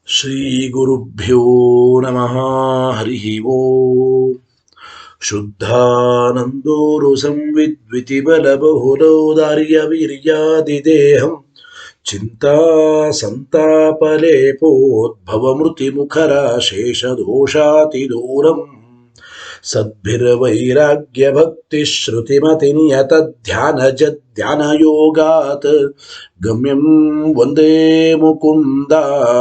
ಶ್ರೀಗುರುಭ್ಯೋ ನಮಃ. ಹರಿ ಓಂ. ಶುದ್ಧಾನಂದೋರು ಸಂವಿದ್ವಿತಿಬಲಬಹುಲೌದಾರ್ಯವೀರ್ಯಾದಿದೇಹಂ ಚಿಂತಾ ಸಂತಾಪಲೇಪೋದ್ಭವಮೃತಿಮುಖರಾಶೇಷದೋಷಾತಿದೂರಂ ಸದ್ಭಿರ್ವೈರಾಗ್ಯಭಕ್ತಿಶ್ರುತಿಮತಿನಿಯತಧ್ಯಾನಜಧ್ಯಾನಯೋಗಾತ್ ಗಮ್ಯಂ ವಂದೇ ಮುಕುಂದಾಭಿಧಮಮಲಬಲಂ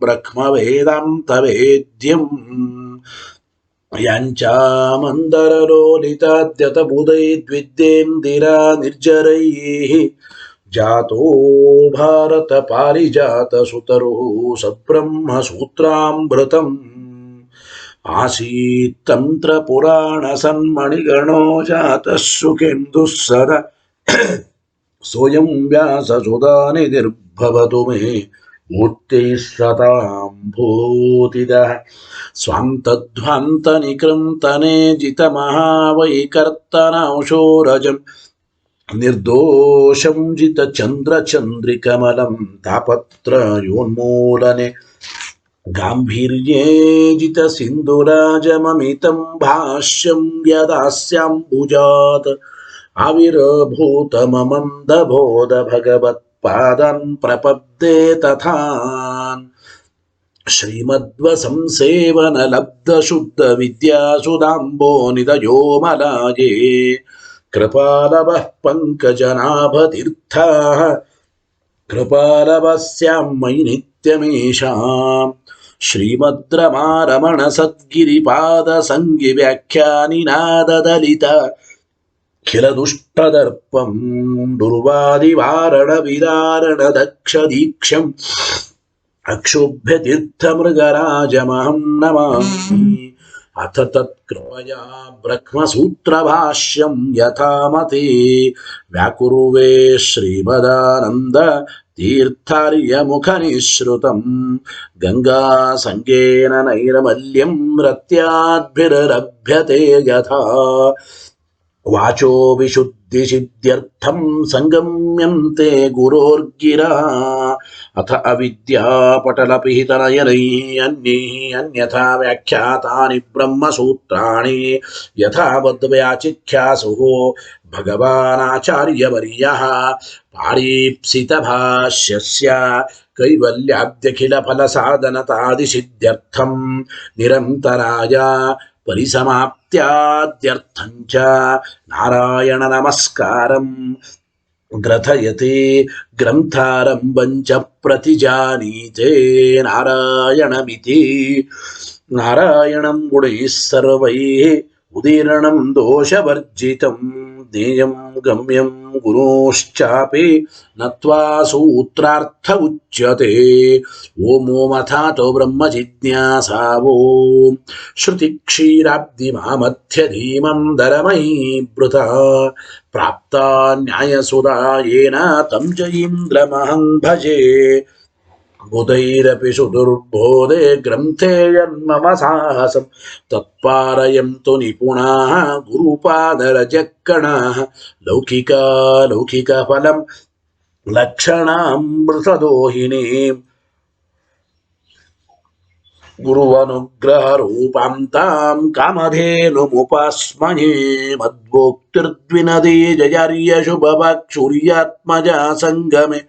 ಬ್ರಹ್ಮವೇದಾಂತವೇದ್ಯಂ ಯಾಂಚಾಮಂದರಲೋಲಿತಾದ್ಯತಬುಧೈರ್ವಿದ್ಯೇಂದಿರಾ ನಿರ್ಜರೈಃ ಜಾತೋ ಭಾರತ ಪಾರಿಜಾತಸುತರು ಸದ್ಬ್ರಹ್ಮಸೂತ್ರಾಮೃತಂ ಆಸೀತ್ತಂತ್ರಪುರಾಣಸನ್ಮಣಿಗಣೋ ಜಾತಃ ಸುಖೇಂದುಃ ಸದಾ ಸೋಯಂ ವ್ಯಾಸಸುಧಾನಿಧಿರ್ಭವತು ಮೇ ಮೂರ್ತಿಃ ಸತಾಂ ಭೂತಿದಃ ಸ್ವಾಂತಧ್ವಾಂತನಿಕೃಂತನೆ ಜಿತಮಹಾವೈಕರ್ತನಾಂಶೋರಜಂ ನಿರ್ದೋಷಂ ಜಿತಚಂದ್ರಚಂದ್ರಿಕಮಲಂ ತಾಪತ್ರಯೋನ್ಮೂಲನೆ ಗಾಂಭೀರ್ಯೇ ಜಿತಸಿಂಧುರಾಜಮಮಿತಂ ಭಾಷ್ಯಂ ಯದಾಸ್ಯಾಂಬುಜಾತ್ ಆವಿರ್ಭೂತಮಮಂದಬೋಧ ಭಗವತ್ಪಾದನ್ ಪ್ರಪದ್ಯೆ ತಥಾನ್ ಶ್ರೀಮದ್ವಸಂಸೇವನಲಬ್ಧಶುದ್ಧವಿದ್ಯಾಸುಧಾಂಬೋನಿಧಯೋ ಮಲಾಯೇ ಕೃಪಾಲವಃ ಪಂಕಜನಾಭತೀರ್ಥಾಃ ಕೃಪಾಲವಸ್ಯಾಂ ಮಯಿ ನಿತ್ಯಮೇಷಾಂ ಶ್ರೀಮದ್ರಮಾರಮಣ ಸದ್ಗಿರಿಪಾದ ಸಂಗಿ ವ್ಯಾಖ್ಯಾನಿನಾದದಲಿತ ಖಿಲದುಷ್ಟದರ್ಪಂ ದುರ್ವಾದಿವಾರಣ ವಿದಾರಣ ದಕ್ಷ ದೀಕ್ಷಂ ಅಕ್ಷೋಭ್ಯ ತೀರ್ಥಮೃಗರಾಜಮಹಂ ನಮಾಮಿ. ಅಥ ತತ್ಕೃಪಯಾ ಬ್ರಹ್ಮಸೂತ್ರಭಾಷ್ಯಂ ಯಥಾಮತೆ ವ್ಯಾಕುರ್ವೇ ಶ್ರೀಮದಾನಂದ ತೀರ್ಥಾರ್ಯಮುಖನಿಶ್ರುತಂ ಗಂಗಾಸಂಗೇನ ನೈರ್ಮಲ್ಯಂ ರತ್ಯಾದ್ಭಿರರಭ್ಯತೆ ಯಥಾ ವಾಚೋ ವಿಶುದ್ಧಿಸಿದ್ಧ್ಯರ್ಥಂ ಸಂಗಮ್ಯಂತೆ ಗುರೋರ್ಗಿರಾ ಅಥ ಅವಿದ್ಯಾಪಟಲಪಿಹಿತನಯನೈಃ ಅನ್ಯೈಃ ಅನ್ಯಥಾ ವ್ಯಾಖ್ಯಾತಾನಿ ಬ್ರಹ್ಮಸೂತ್ರಾಣಿ ಯಥಾವದ್ವ್ಯಾಚಿಖ್ಯಾಸುಃ ಭಗವಾನಾಚಾರ್ಯವರ್ಯಃ ಪಾರೀಪ್ಸಿತಭಾಷ್ಯಸ್ಯ ಕೈವಲ್ಯಾಬ್ಧ್ಯಖಿಲಫಲಸಾಧನತಾದಿಸಿದ್ಧ್ಯರ್ಥಂ ನಿರಂತರಾಯ ಪರಿಸಮಾಪ್ತ್ಯಾದ್ಯರ್ಥಂಚ ನಾರಾಯಣ ನಮಸ್ಕಾರಂ ಗ್ರಥಯತೆ ಗ್ರಂಥಾರಂಭಂಚ ಪ್ರತಿಜಾನೀತೆ ನಾರಾಯಣಮಿತಿ. ನಾರಾಯಣಂ ಗುಣೈಃ ಸರ್ವೈಃ ಉದೀರ್ಣಂ ದೋಷವರ್ಜಿತಂ ಜ್ಞೇಯಂ ಗಮ್ಯಂ ಗುರುಶ್ಚಾಪಿ ನತ್ವಾ ಸೂತ್ರಾರ್ಥ ಉಚ್ಯತೆ. ಓಂ ಓಮಥಾತೋ ಬ್ರಹ್ಮ ಜಿಜ್ಞಾಸಾ ಓಂ ಶ್ರುತಿ ಕ್ಷೀರಾಬ್ಧಿಮಾಮಧ್ಯಧೀಮಂ ದರಮಯೀಭೃತ ಪ್ರಾಪ್ತಾ ನ್ಯಾಯಸುಧಾಯೇನ ತಂ ಚ ಇಂದ್ರಮಹಂ ಭಜೆ. ಬುಧೈರಪಿ ಸುದುರ್ಬೋಧೆ ಗ್ರಂಥೆ ಯನ್ಮಮ ಸಾಹಸಂ ತತ್ಪಾರಯಂತು ನಿಪುಣಾಃ ಗುರುಪಾದರಜಕ್ಕಣಾಃ ಲೌಕಿಕ ಫಲಂ ಲಕ್ಷಣಾಮೃತದೋಹಿನೀಂ ಗುರುವನುಗ್ರಹ ರೂಪಾಂತಾಂ ಕಾಮಧೇನುಮುಪಾಸ್ಮಹೇ. ಮದ್ವೋಕ್ತಿರ್ದ್ವಿನದಿ ಜಯಾರ್ಯ ಶುಭವಾಕ್ಷುರ್ಯಾತ್ಮಜಾ ಸಂಗಮೆ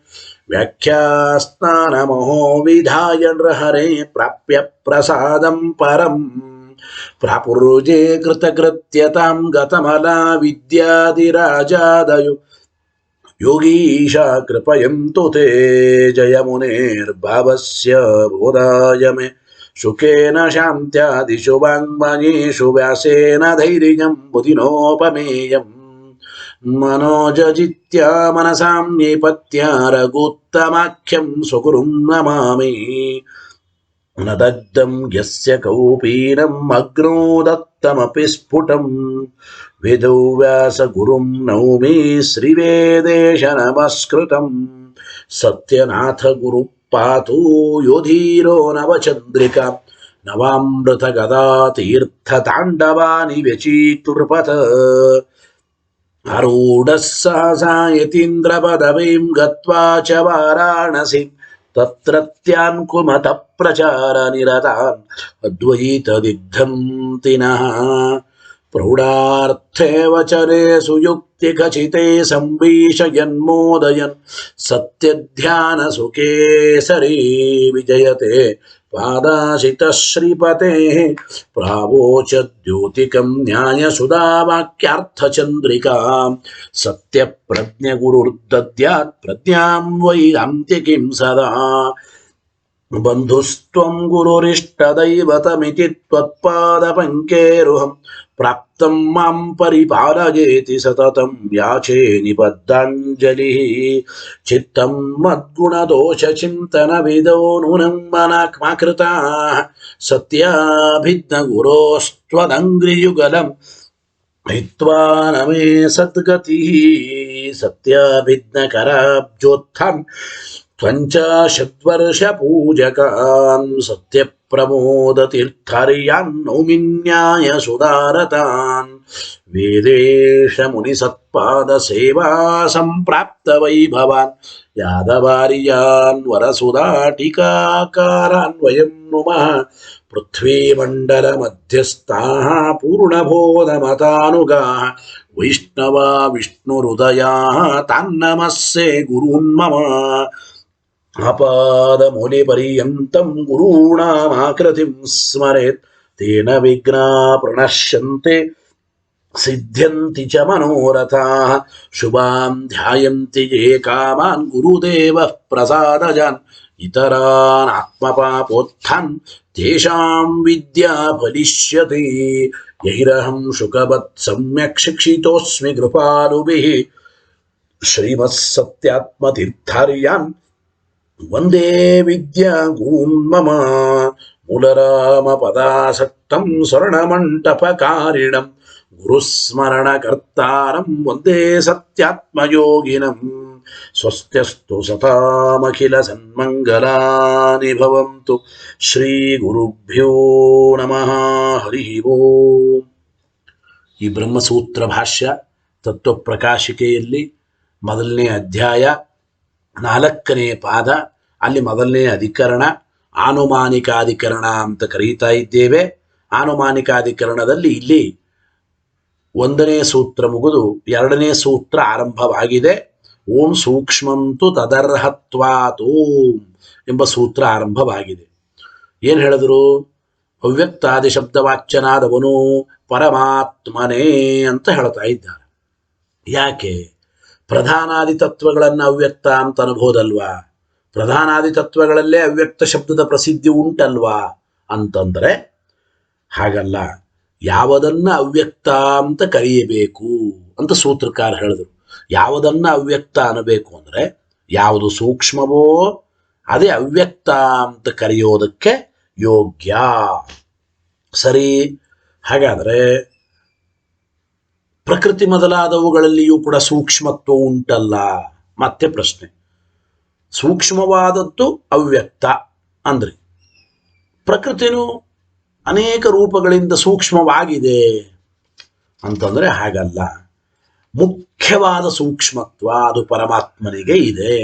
ವ್ಯಾಖ್ಯಾಸ್ನಾನಮಹೋ ವಿಧಾಯ ನೃಹರೆ ಪ್ರಾಪ್ಯ ಪ್ರಸಾದಂ ಪರಂ ಪ್ರಾಪುರ್ಜೆ ಕೃತಕೃತ್ಯತಾಂ ಗತಮಲಾ ವಿದ್ಯಾದಿರಾಜಾದಯೋ ಯೋಗೀಶ ಕೃಪಯಂತು ತೇ ಜಯಮುನೇರ್ಭಾವಸ್ಯ ಬೋಧಾಯ ಮೇ ಶುಕೇನ ಶಾಂತ್ಯಾದಿಷು ವಾङ्मयेषु ವ್ಯಾಸೇನ ಧೈರ್ಯಂ ಬುಧಿನೋಪಮೇಯಂ ಮನೋಜಜಿತ್ಯ ಮನಸಾಂ ನಿಪತ್ಯ ರಘುತ್ತಮಾಖ್ಯಂ ಸ್ವಗುರುಂ ನಮಾಮಿ. ನ ದಗ್ಧಂ ಯಸ್ಯ ಕೌಪೀನಂ ಅಗ್ನೋ ದತ್ತಮಪಿ ಸ್ಫುಟಂ ವೇದೋ ವ್ಯಾಸಗುರುಂ ನೌಮಿ ಶ್ರೀವೇದೇಶ ನಮಸ್ಕೃತಂ. ಸತ್ಯನಾಥ ಗುರು ಪಾತು ಯೋಧೀರೋ ನವಚಂದ್ರಿಕಾ ನವಾಮೃತ ಗದಾ ತೀರ್ಥ ತಾಂಡವಾನಿ ವ್ಯಚೀತುರ್ಪಥ. ಆರೂಢಃ ಸಹಸಾ ಯತೀಂದ್ರಪದವೀಂ ಗತ್ವಾ ಚ ವಾರಾಣಸಿ ತತ್ರತ್ಯಾನ್ ಕುಮತ ಪ್ರಚಾರ ನಿರತಾನ್ ಅದ್ವೈತ ದಿಗ್ಧಂತಿನಃ ಪ್ರೌಢಾರ್ಥೇ ವಚನೆ ಸುಯುಕ್ತಿ ಖಚಿತೆ ಸಂಭೀಷಯನ್ಮೋದಯನ್ ಸತ್ಯಧ್ಯಾನ ಸುಖೇಸರಿ ವಿಜಯತೆ ಪಾದಾಶಿತ ಶ್ರೀಪತೆ ಪ್ರಾವೋಚ ದ್ಯೋತಿಕಂ ನ್ಯಾಯ ಸುಧಾವಾಕ್ಯಾರ್ಥ ಚಂದ್ರಿಕಾ ಸತ್ಯ ಪ್ರಜ್ಞ ಗುರುರ್ದದ್ಯಾತ್ ಪ್ರಜ್ಞಾಂ ವೈ ಅಂತ್ಯಕಿಂ ಸದಾ ಬಂಧುಸ್ತ್ವಂ ಗುರುರಿಷ್ಟದೈವತಮಿತಿ ತ್ವತ್ಪಾದ ಪಂಕೇರುಹಂ ಪ್ರಾಪ್ತಂ ಮಾಂ ಪರಿಪಾಲಯೇತಿ ಸತತಂ ಯಾಚೇ ನಿಬದ್ಧಾಂಜಲಿಃ ಚಿತ್ತಂ ಮದ್ಗುಣದೋಷ ಚಿಂತನ ವಿದೋ ನೂನಂ ಮನಃ ಸತ್ಯಾಭಿಜ್ಞ ಗುರೋಸ್ತ್ವದಂಗ್ರಿಯುಗಲಂ ಹಿತ್ವಾ ನಮೇ ಸದ್ಗತಿಃ ಸತ್ಯಾಭಿಜ್ಞ ಕರಾಬ್ಜೋತ್ಥಾನ್ ತ್ವಂಚಾಶದ್ವರ್ಷ ಪೂಜಕಾನ್ ಸತ್ಯ ಪ್ರಮೋದ ತೀರ್ಥಾರ್ಯಾನ್ ನೌಮಿನ್ಯಾಯ ಸುಧಾರತಾನ್ ವೇದೇಶ ಮುನಿ ಸತ್ಪಾದ ಸೇವಾ ಸಂಪ್ರಾಪ್ತ ವೈಭವಾನ್ ಯಾದವಾರ್ಯಾನ್ ವರಸುಧಾಟಿಕಾಕಾರಾನ್ ವಯಂ ನುಮಃ ಪೃಥ್ವೀಮಂಡಲ ಮಧ್ಯಸ್ಥಾಃ ಪೂರ್ಣಬೋಧಮತಾನುಗಾಃ ವೈಷ್ಣವಾ ವಿಷ್ಣುಹೃದಯಾಃ ತಾನ್ನಮಸ್ಸೆ ಗುರೂನ್ ಮಮ ಅಪಾದ ಮೂಲೆ ಪರ್ಯಂತಂ ಗುರೂಣಾಮಾಕೃತಿಂ ಸ್ಮರೇತ್ ತೇನ ವಿಘ್ನಾ ಪ್ರಣಶ್ಯಂತೆ ಸಿದ್ಧ್ಯಂತಿ ಚ ಮನೋರಥಾಃ ಶುಭಾಂ ಧ್ಯಾಯಂತಿ ಯೇ ಕಾಮಾನ್ ಗುರುದೇವಃ ಪ್ರಸಾದಜಾನ್ ಇತರಾನ್ ಆತ್ಮಪಾಪೋತ್ಥಾನ್ ತೇಷಾಂ ವಿದ್ಯಾ ಫಲಿಷ್ಯತೆ ಯೈರಹಂ ಶುಕವತ್ ಸಮ್ಯಕ್ ಶಿಕ್ಷಿತೋಸ್ಮಿ ಕೃಪಾಲುಭಿಃ ಶ್ರೀಮತ್ಸತ್ಯಾತ್ಮತೀರ್ಥಾರ್ಯಾನ್ ವಂದೇ ವಿದ್ಯಾ ಗುರುನ್ ಮಮ ಮೂಲರಾಮ ಪದಾಸಕ್ತಂ ಸ್ವರ್ಣಮಂಟಪಕಾರಿಣಂ ಗುರುಸ್ಮರಣಕರ್ತಾರಂ ವಂದೇ ಸತ್ಯಾತ್ಮಯೋಗಿನಂ ಸ್ವಸ್ತ್ಯಸ್ತು ಸತಾಮಖಿಲ ಸನ್ಮಂಗಲಾನಿ ಭವಂತು ಶ್ರೀ ಗುರುಭ್ಯೋ ನಮಃ ಹರಿ ಓಂ. ಈ ಬ್ರಹ್ಮಸೂತ್ರ ಭಾಷ್ಯ ತತ್ವಪ್ರಕಾಶಿಕೆಯಲ್ಲಿ ಮೊದಲನೇ ಅಧ್ಯಾಯ 4ನೇ ಪಾದ, ಅಲ್ಲಿ ಮೊದಲನೇ ಅಧಿಕರಣ ಆನುಮಾನಿಕಾಧಿಕರಣ ಅಂತ ಕರೀತಾ ಇದ್ದೇವೆ. ಆನುಮಾನಿಕಾಧಿಕರಣದಲ್ಲಿ ಇಲ್ಲಿ 1ನೇ ಸೂತ್ರ ಮುಗಿದು 2ನೇ ಸೂತ್ರ ಆರಂಭವಾಗಿದೆ. ಓಂ ಸೂಕ್ಷ್ಮಂತು ತದರ್ಹತ್ವಾತ್ ಓಂ ಎಂಬ ಸೂತ್ರ ಆರಂಭವಾಗಿದೆ. ಏನು ಹೇಳಿದ್ರು? ಅವ್ಯಕ್ತಾದಿ ಶಬ್ದವಾಚ್ಯನಾದವನು ಪರಮಾತ್ಮನೇ ಅಂತ ಹೇಳ್ತಾ ಇದ್ದಾರೆ. ಯಾಕೆ? ಪ್ರಧಾನಾದಿ ತತ್ವಗಳನ್ನು ಅವ್ಯಕ್ತ ಅಂತ ಅನ್ಬೋದಲ್ವಾ? ಪ್ರಧಾನಾದಿ ತತ್ವಗಳಲ್ಲೇ ಅವ್ಯಕ್ತ ಶಬ್ದದ ಪ್ರಸಿದ್ಧಿ ಉಂಟಲ್ವಾ ಅಂತಂದ್ರೆ ಹಾಗಲ್ಲ. ಯಾವುದನ್ನ ಅವ್ಯಕ್ತ ಅಂತ ಕರೆಯಬೇಕು ಅಂತ ಸೂತ್ರಕಾರ ಹೇಳಿದ್ರು. ಯಾವುದನ್ನ ಅವ್ಯಕ್ತ ಅನ್ನಬೇಕು ಅಂದ್ರೆ ಯಾವುದು ಸೂಕ್ಷ್ಮವೋ ಅದೇ ಅವ್ಯಕ್ತ ಅಂತ ಕರೆಯೋದಕ್ಕೆ ಯೋಗ್ಯ. ಸರಿ, ಹಾಗಾದ್ರೆ ಪ್ರಕೃತಿ ಮೊದಲಾದವುಗಳಲ್ಲಿಯೂ ಕೂಡ ಸೂಕ್ಷ್ಮತ್ವ ಉಂಟಲ್ಲ. ಮತ್ತೆ ಪ್ರಶ್ನೆ, ಸೂಕ್ಷ್ಮವಾದದ್ದು ಅವ್ಯಕ್ತ ಅಂದ್ರಿ, ಪ್ರಕೃತಿನೂ ಅನೇಕ ರೂಪಗಳಿಂದ ಸೂಕ್ಷ್ಮವಾಗಿದೆ ಅಂತಂದ್ರೆ ಹಾಗಲ್ಲ. ಮುಖ್ಯವಾದ ಸೂಕ್ಷ್ಮತ್ವ ಅದು ಪರಮಾತ್ಮನಿಗೆ ಇದೆ.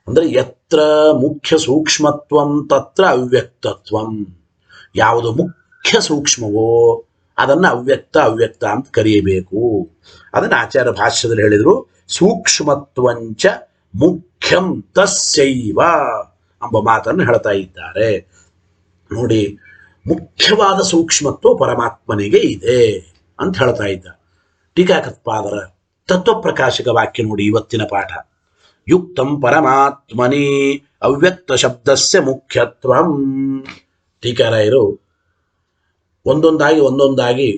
ಅಂದ್ರೆ ಯತ್ರ ಮುಖ್ಯ ಸೂಕ್ಷ್ಮತ್ವಂ ತತ್ರ ಅವ್ಯಕ್ತತ್ವಂ. ಯಾವುದು ಮುಖ್ಯ ಸೂಕ್ಷ್ಮವೋ ಅದನ್ನು ಅವ್ಯಕ್ತ ಅವ್ಯಕ್ತ ಅಂತ ಕರೆಯಬೇಕು. ಅದನ್ನು ಆಚಾರ್ಯ ಭಾಷ್ಯದಲ್ಲಿ ಹೇಳಿದರು. ಸೂಕ್ಷ್ಮತ್ವಂಚ ಮುಖ್ಯಂ ತಸ್ಯೈವ ಎಂಬ ಮಾತನ್ನು ಹೇಳ್ತಾ ಇದ್ದಾರೆ. ನೋಡಿ, ಮುಖ್ಯವಾದ ಸೂಕ್ಷ್ಮತ್ವ ಪರಮಾತ್ಮನಿಗೆ ಇದೆ ಅಂತ ಹೇಳ್ತಾ ಇದ್ದ. ಟೀಕಾಕೃತ್ಪಾದರ ತತ್ವಪ್ರಕಾಶಕ ವಾಕ್ಯ ನೋಡಿ ಇವತ್ತಿನ ಪಾಠ. ಯುಕ್ತಂ ಪರಮಾತ್ಮನಿ ಅವ್ಯಕ್ತ ಶಬ್ದಸ್ಯ ಮುಖ್ಯತ್ವಂ. ಟೀಕಾರಾಯರು ಒಂದೊಂದಾಗಿ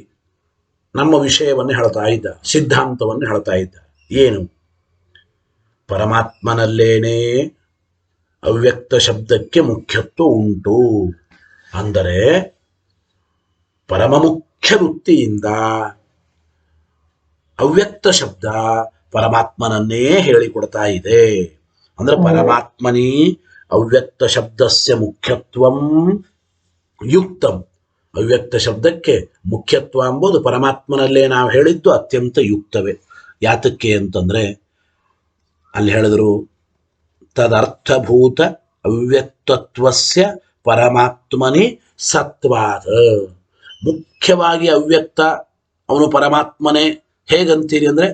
ನಮ್ಮ ವಿಷಯವನ್ನು ಹೇಳ್ತಾ ಇದ್ದ, ಸಿದ್ಧಾಂತವನ್ನು ಹೇಳ್ತಾ ಇದ್ದ. ಏನು? ಪರಮಾತ್ಮನಲ್ಲೇನೆ ಅವ್ಯಕ್ತ ಶಬ್ದಕ್ಕೆ ಮುಖ್ಯತ್ವ ಉಂಟು. ಅಂದರೆ ಪರಮ ಮುಖ್ಯ ವೃತ್ತಿಯಿಂದ ಅವ್ಯಕ್ತ ಶಬ್ದ ಪರಮಾತ್ಮನನ್ನೇ ಹೇಳಿಕೊಡ್ತಾ ಇದೆ. ಅಂದ್ರೆ ಪರಮಾತ್ಮನಿ ಅವ್ಯಕ್ತ ಶಬ್ದಸ್ಯ ಮುಖ್ಯತ್ವಂ ಯುಕ್ತಂ. ಅವ್ಯಕ್ತ ಶಬ್ದಕ್ಕೆ ಮುಖ್ಯತ್ವ ಎಂಬುದು ಪರಮಾತ್ಮನಲ್ಲೇ ನಾವು ಹೇಳಿದ್ದು ಅತ್ಯಂತ ಯುಕ್ತವೇ. ಯಾತಕ್ಕೆ ಅಂತಂದ್ರೆ ಅಲ್ಲಿ ಹೇಳಿದ್ರು ತದರ್ಥಭೂತ ಅವ್ಯಕ್ತತ್ವಸ್ಯ ಪರಮಾತ್ಮನಿ ಸತ್ವಾದ. ಮುಖ್ಯವಾಗಿ ಅವ್ಯಕ್ತ ಅವನು ಪರಮಾತ್ಮನೇ. ಹೇಗಂತೀರಿ ಅಂದರೆ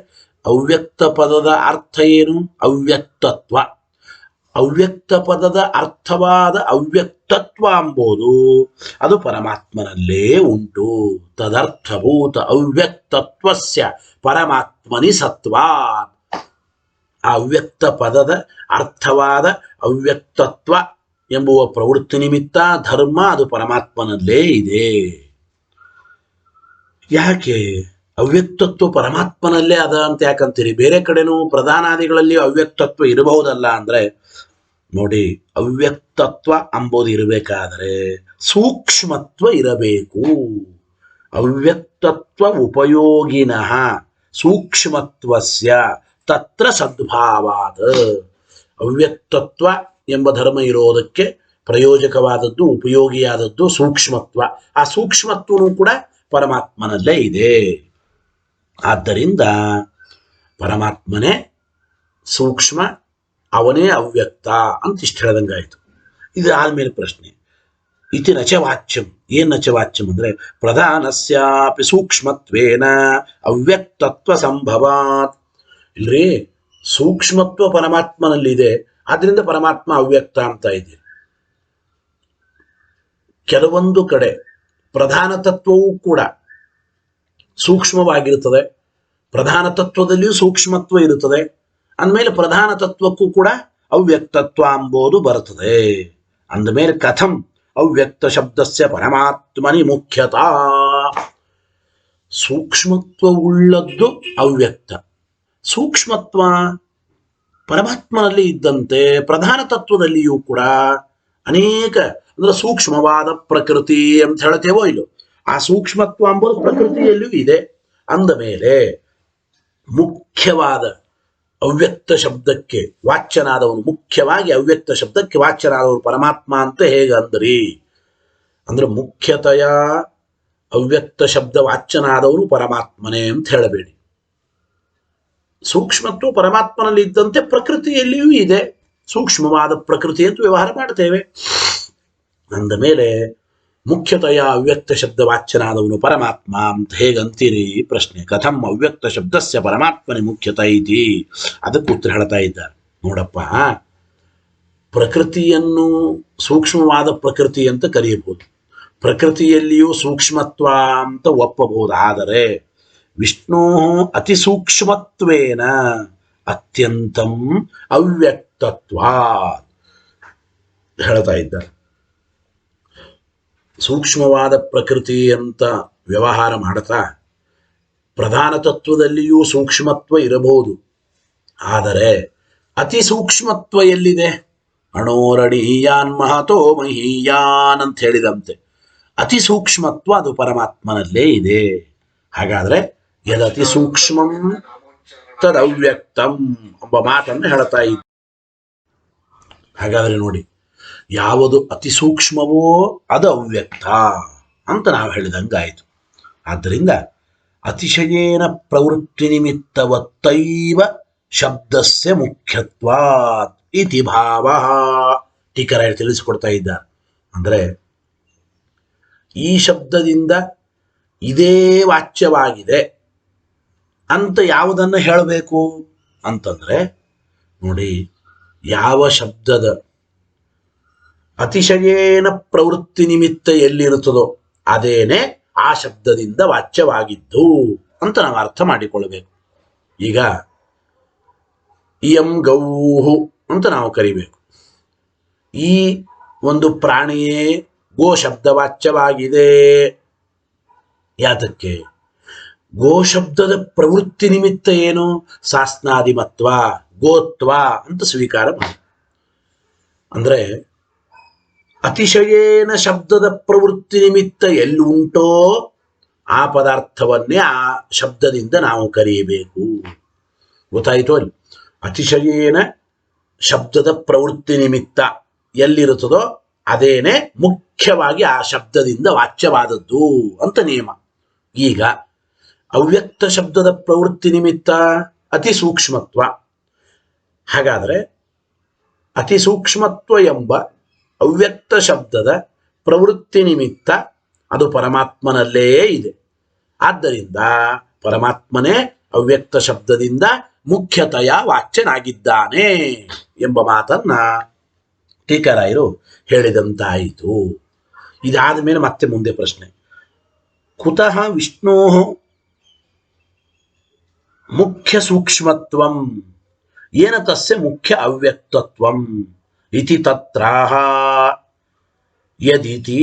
ಅವ್ಯಕ್ತ ಪದದ ಅರ್ಥ ಏನು? ಅವ್ಯಕ್ತತ್ವ. ಅವ್ಯಕ್ತ ಪದದ ಅರ್ಥವಾದ ಅವ್ಯಕ್ತತ್ವ ಎಂಬುದು ಅದು ಪರಮಾತ್ಮನಲ್ಲೇ ಉಂಟು. ತದರ್ಥಭೂತ ಅವ್ಯಕ್ತತ್ವಸ್ಯ ಪರಮಾತ್ಮನಿ ಸತ್ವಾತ್. ಆ ಅವ್ಯಕ್ತ ಪದದ ಅರ್ಥವಾದ ಅವ್ಯಕ್ತತ್ವ ಎಂಬುವ ಪ್ರವೃತ್ತಿ ನಿಮಿತ್ತ ಧರ್ಮ ಅದು ಪರಮಾತ್ಮನಲ್ಲೇ ಇದೆ. ಯಾಕೆ ಅವ್ಯಕ್ತತ್ವ ಪರಮಾತ್ಮನಲ್ಲೇ ಅದ ಅಂತ ಯಾಕಂತೀರಿ? ಬೇರೆ ಕಡೆನೂ ಪ್ರಧಾನಾದಿಗಳಲ್ಲಿ ಅವ್ಯಕ್ತತ್ವ ಇರಬಹುದಲ್ಲ ಅಂದ್ರೆ, ನೋಡಿ, ಅವ್ಯಕ್ತತ್ವ ಅಂಬೋದು ಇರಬೇಕಾದರೆ ಸೂಕ್ಷ್ಮತ್ವ ಇರಬೇಕು. ಅವ್ಯಕ್ತತ್ವ ಉಪಯೋಗಿನಃ ಸೂಕ್ಷ್ಮತ್ವಸ್ಯ ತತ್ರ ಸದ್ಭಾವಾದ. ಅವ್ಯಕ್ತತ್ವ ಎಂಬ ಧರ್ಮ ಇರೋದಕ್ಕೆ ಪ್ರಯೋಜಕವಾದದ್ದು, ಉಪಯೋಗಿಯಾದದ್ದು ಸೂಕ್ಷ್ಮತ್ವ. ಆ ಸೂಕ್ಷ್ಮತ್ವನೂ ಕೂಡ ಪರಮಾತ್ಮನಲ್ಲೇ ಇದೆ. ಆದ್ದರಿಂದ ಪರಮಾತ್ಮನೇ ಸೂಕ್ಷ್ಮ, ಅವನೇ ಅವ್ಯಕ್ತ ಅಂತ ಇಷ್ಟು ಹೇಳ್ದಂಗಾಯ್ತು. ಇದು ಆದ್ಮೇಲೆ ಪ್ರಶ್ನೆ, ಇತಿ ನಚವಾಚ್ಯಂ. ಏನ್ ನಚವಾಚ್ಯಂ ಅಂದ್ರೆ ಪ್ರಧಾನಸ್ಯಾಪಿ ಸೂಕ್ಷ್ಮತ್ವೇನ ಅವ್ಯಕ್ತತ್ವ ಸಂಭವಾತ್. ಇಲ್ರಿ, ಸೂಕ್ಷ್ಮತ್ವ ಪರಮಾತ್ಮನಲ್ಲಿದೆ, ಆದ್ರಿಂದ ಪರಮಾತ್ಮ ಅವ್ಯಕ್ತ ಅಂತ ಇದೆ. ಕೆಲವೊಂದು ಕಡೆ ಪ್ರಧಾನ ತತ್ವವೂ ಕೂಡ ಸೂಕ್ಷ್ಮವಾಗಿರುತ್ತದೆ, ಪ್ರಧಾನ ತತ್ವದಲ್ಲಿಯೂ ಸೂಕ್ಷ್ಮತ್ವ ಇರುತ್ತದೆ. ಅಂದಮೇಲೆ ಪ್ರಧಾನ ತತ್ವಕ್ಕೂ ಕೂಡ ಅವ್ಯಕ್ತತ್ವ ಎಂಬುದು ಬರುತ್ತದೆ. ಅಂದಮೇಲೆ ಕಥಂ ಅವ್ಯಕ್ತ ಶಬ್ದಸ್ಯ ಪರಮಾತ್ಮನಿ ಮುಖ್ಯತಾ. ಸೂಕ್ಷ್ಮತ್ವವುಳ್ಳದ್ದು ಅವ್ಯಕ್ತ. ಸೂಕ್ಷ್ಮತ್ವ ಪರಮಾತ್ಮನಲ್ಲಿ ಇದ್ದಂತೆ ಪ್ರಧಾನ ತತ್ವದಲ್ಲಿಯೂ ಕೂಡ ಅನೇಕ, ಅಂದ್ರೆ ಸೂಕ್ಷ್ಮವಾದ ಪ್ರಕೃತಿ ಅಂತ ಹೇಳ್ತೇವೋ ಇಲ್ಲೋ, ಆ ಸೂಕ್ಷ್ಮತ್ವ ಎಂಬುದು ಪ್ರಕೃತಿಯಲ್ಲಿಯೂ ಇದೆ. ಅಂದ ಮೇಲೆ ಮುಖ್ಯವಾದ ಅವ್ಯಕ್ತ ಶಬ್ದಕ್ಕೆ ವಾಚ್ಯನಾದವನು, ಮುಖ್ಯವಾಗಿ ಅವ್ಯಕ್ತ ಶಬ್ದಕ್ಕೆ ವಾಚ್ಯನಾದವನು ಪರಮಾತ್ಮ ಅಂತ ಹೇಗೆ ಅಂದ್ರಿ? ಅಂದ್ರೆ ಮುಖ್ಯತೆಯ ಅವ್ಯಕ್ತ ಶಬ್ದ ವಾಚ್ಯನಾದವನು ಪರಮಾತ್ಮನೇ ಅಂತ ಹೇಳಬೇಡಿ. ಸೂಕ್ಷ್ಮತ್ವ ಪರಮಾತ್ಮನಲ್ಲಿ ಇದ್ದಂತೆ ಪ್ರಕೃತಿಯಲ್ಲಿಯೂ ಇದೆ. ಸೂಕ್ಷ್ಮವಾದ ಪ್ರಕೃತಿ ಅಂತ ವ್ಯವಹಾರ ಮಾಡ್ತೇವೆ. ಅಂದ ಮೇಲೆ ಮುಖ್ಯತೆಯ ಅವ್ಯಕ್ತ ಶಬ್ದ ವಾಚ್ಯನಾದವನು ಪರಮಾತ್ಮ ಅಂತ ಹೇಗಂತೀರಿ? ಪ್ರಶ್ನೆ. ಕಥಂ ಅವ್ಯಕ್ತ ಶಬ್ದಸ್ಯ ಪರಮಾತ್ಮನೇ ಮುಖ್ಯತ ಇತಿ. ಅದಕ್ಕೆ ಉತ್ತರ ಹೇಳ್ತಾ ಇದ್ದಾರೆ. ನೋಡಪ್ಪ, ಪ್ರಕೃತಿಯನ್ನು ಸೂಕ್ಷ್ಮವಾದ ಪ್ರಕೃತಿ ಅಂತ ಕರೆಯಬಹುದು, ಪ್ರಕೃತಿಯಲ್ಲಿಯೂ ಸೂಕ್ಷ್ಮತ್ವ ಅಂತ ಒಪ್ಪಬಹುದು. ಆದರೆ ವಿಷ್ಣು ಅತಿ ಸೂಕ್ಷ್ಮತ್ವೇನ ಅತ್ಯಂತಂ ಅವ್ಯಕ್ತತ್ವ ಹೇಳ್ತಾ ಇದ್ದಾರೆ. ಸೂಕ್ಷ್ಮವಾದ ಪ್ರಕೃತಿ ಅಂತ ವ್ಯವಹಾರ ಮಾಡ್ತಾ ಪ್ರಧಾನ ತತ್ವದಲ್ಲಿಯೂ ಸೂಕ್ಷ್ಮತ್ವ ಇರಬಹುದು. ಆದರೆ ಅತಿ ಸೂಕ್ಷ್ಮತ್ವ ಎಲ್ಲಿದೆ? ಅಣೋರಣೀಯಾನ್ ಮಹತೋ ಮಹೀಯಾನ್ ಅಂತ ಹೇಳಿದಂತೆ ಅತಿ ಸೂಕ್ಷ್ಮತ್ವ ಅದು ಪರಮಾತ್ಮನಲ್ಲೇ ಇದೆ. ಹಾಗಾದ್ರೆ ಯದತಿ ಸೂಕ್ಷ್ಮಂ ತದವ್ಯಕ್ತಂ ಎಂಬ ಮಾತನ್ನು ಹೇಳ್ತಾ ಇದ್ದ. ಹಾಗಾದ್ರೆ ನೋಡಿ, ಯಾವುದು ಅತಿ ಸೂಕ್ಷ್ಮವೋ ಅದು ಅವ್ಯಕ್ತ ಅಂತ ನಾವು ಹೇಳಿದಂಗಾಯಿತು. ಆದ್ದರಿಂದ ಅತಿಶಯೇನ ಪ್ರವೃತ್ತಿ ನಿಮಿತ್ತವತ್ತೈವ ಶಬ್ದಸ್ಯ ಮುಖ್ಯತ್ವಾತ್ ಇತಿ ಭಾವ. ಟೀಕರಾಯರು ತಿಳಿಸಿಕೊಡ್ತಾ ಇದ್ದಾರೆ. ಅಂದರೆ ಈ ಶಬ್ದದಿಂದ ಇದೇ ವಾಚ್ಯವಾಗಿದೆ ಅಂತ ಯಾವುದನ್ನು ಹೇಳಬೇಕು ಅಂತಂದ್ರೆ, ನೋಡಿ, ಯಾವ ಶಬ್ದದ ಅತಿಶಯೇನ ಪ್ರವೃತ್ತಿ ನಿಮಿತ್ತ ಎಲ್ಲಿರುತ್ತದೋ ಅದೇನೆ ಆ ಶಬ್ದದಿಂದ ವಾಚ್ಯವಾಗಿದ್ದು ಅಂತ ನಾವು ಅರ್ಥ ಮಾಡಿಕೊಳ್ಳಬೇಕು. ಈಗ ಇಯಂ ಗೌಹು ಅಂತ ನಾವು ಕರಿಬೇಕು. ಈ ಒಂದು ಪ್ರಾಣಿಯೇ ಗೋ ಶಬ್ದ ವಾಚ್ಯವಾಗಿದೆ. ಯಾತಕ್ಕೆ? ಗೋ ಶಬ್ದದ ಪ್ರವೃತ್ತಿ ನಿಮಿತ್ತ ಏನು? ಸಾಸ್ನಾದಿಮತ್ವ, ಗೋತ್ವ ಅಂತ ಸ್ವೀಕಾರ ಮಾಡಿ. ಅಂದ್ರೆ ಅತಿಶಯೇನ ಶಬ್ದದ ಪ್ರವೃತ್ತಿ ನಿಮಿತ್ತ ಎಲ್ಲಿ ಉಂಟೋ ಆ ಪದಾರ್ಥವನ್ನೇ ಆ ಶಬ್ದದಿಂದ ನಾವು ಕರೆಯಬೇಕು. ಗೊತ್ತಾಯಿತು ಅಲ್ಲಿ? ಅತಿಶಯೇನ ಶಬ್ದದ ಪ್ರವೃತ್ತಿ ನಿಮಿತ್ತ ಎಲ್ಲಿರುತ್ತದೋ ಅದೇನೆ ಮುಖ್ಯವಾಗಿ ಆ ಶಬ್ದದಿಂದ ವಾಚ್ಯವಾದದ್ದು ಅಂತ ನಿಯಮ. ಈಗ ಅವ್ಯಕ್ತ ಶಬ್ದದ ಪ್ರವೃತ್ತಿ ನಿಮಿತ್ತ ಅತಿ ಸೂಕ್ಷ್ಮತ್ವ. ಹಾಗಾದ್ರೆ ಅತಿ ಸೂಕ್ಷ್ಮತ್ವ ಎಂಬ ಅವ್ಯಕ್ತ ಶಬ್ದದ ಪ್ರವೃತ್ತಿ ನಿಮಿತ್ತ ಅದು ಪರಮಾತ್ಮನಲ್ಲೇ ಇದೆ. ಆದ್ದರಿಂದ ಪರಮಾತ್ಮನೇ ಅವ್ಯಕ್ತ ಶಬ್ದದಿಂದ ಮುಖ್ಯತೆಯ ವಾಚ್ಯನಾಗಿದ್ದಾನೆ ಎಂಬ ಮಾತನ್ನ ಟೀಕರಾಯರು ಹೇಳಿದಂತಾಯಿತು. ಇದಾದ ಮೇಲೆ ಮತ್ತೆ ಮುಂದೆ ಪ್ರಶ್ನೆ, ಕುತಃ ವಿಷ್ಣೋ ಮುಖ್ಯ ಸೂಕ್ಷ್ಮತ್ವಂ ಏನ ತಸ್ಯ ಮುಖ್ಯ ಅವ್ಯಕ್ತತ್ವಂ ಇತಿ ತತ್ರಾಹ ಯದಿತಿ.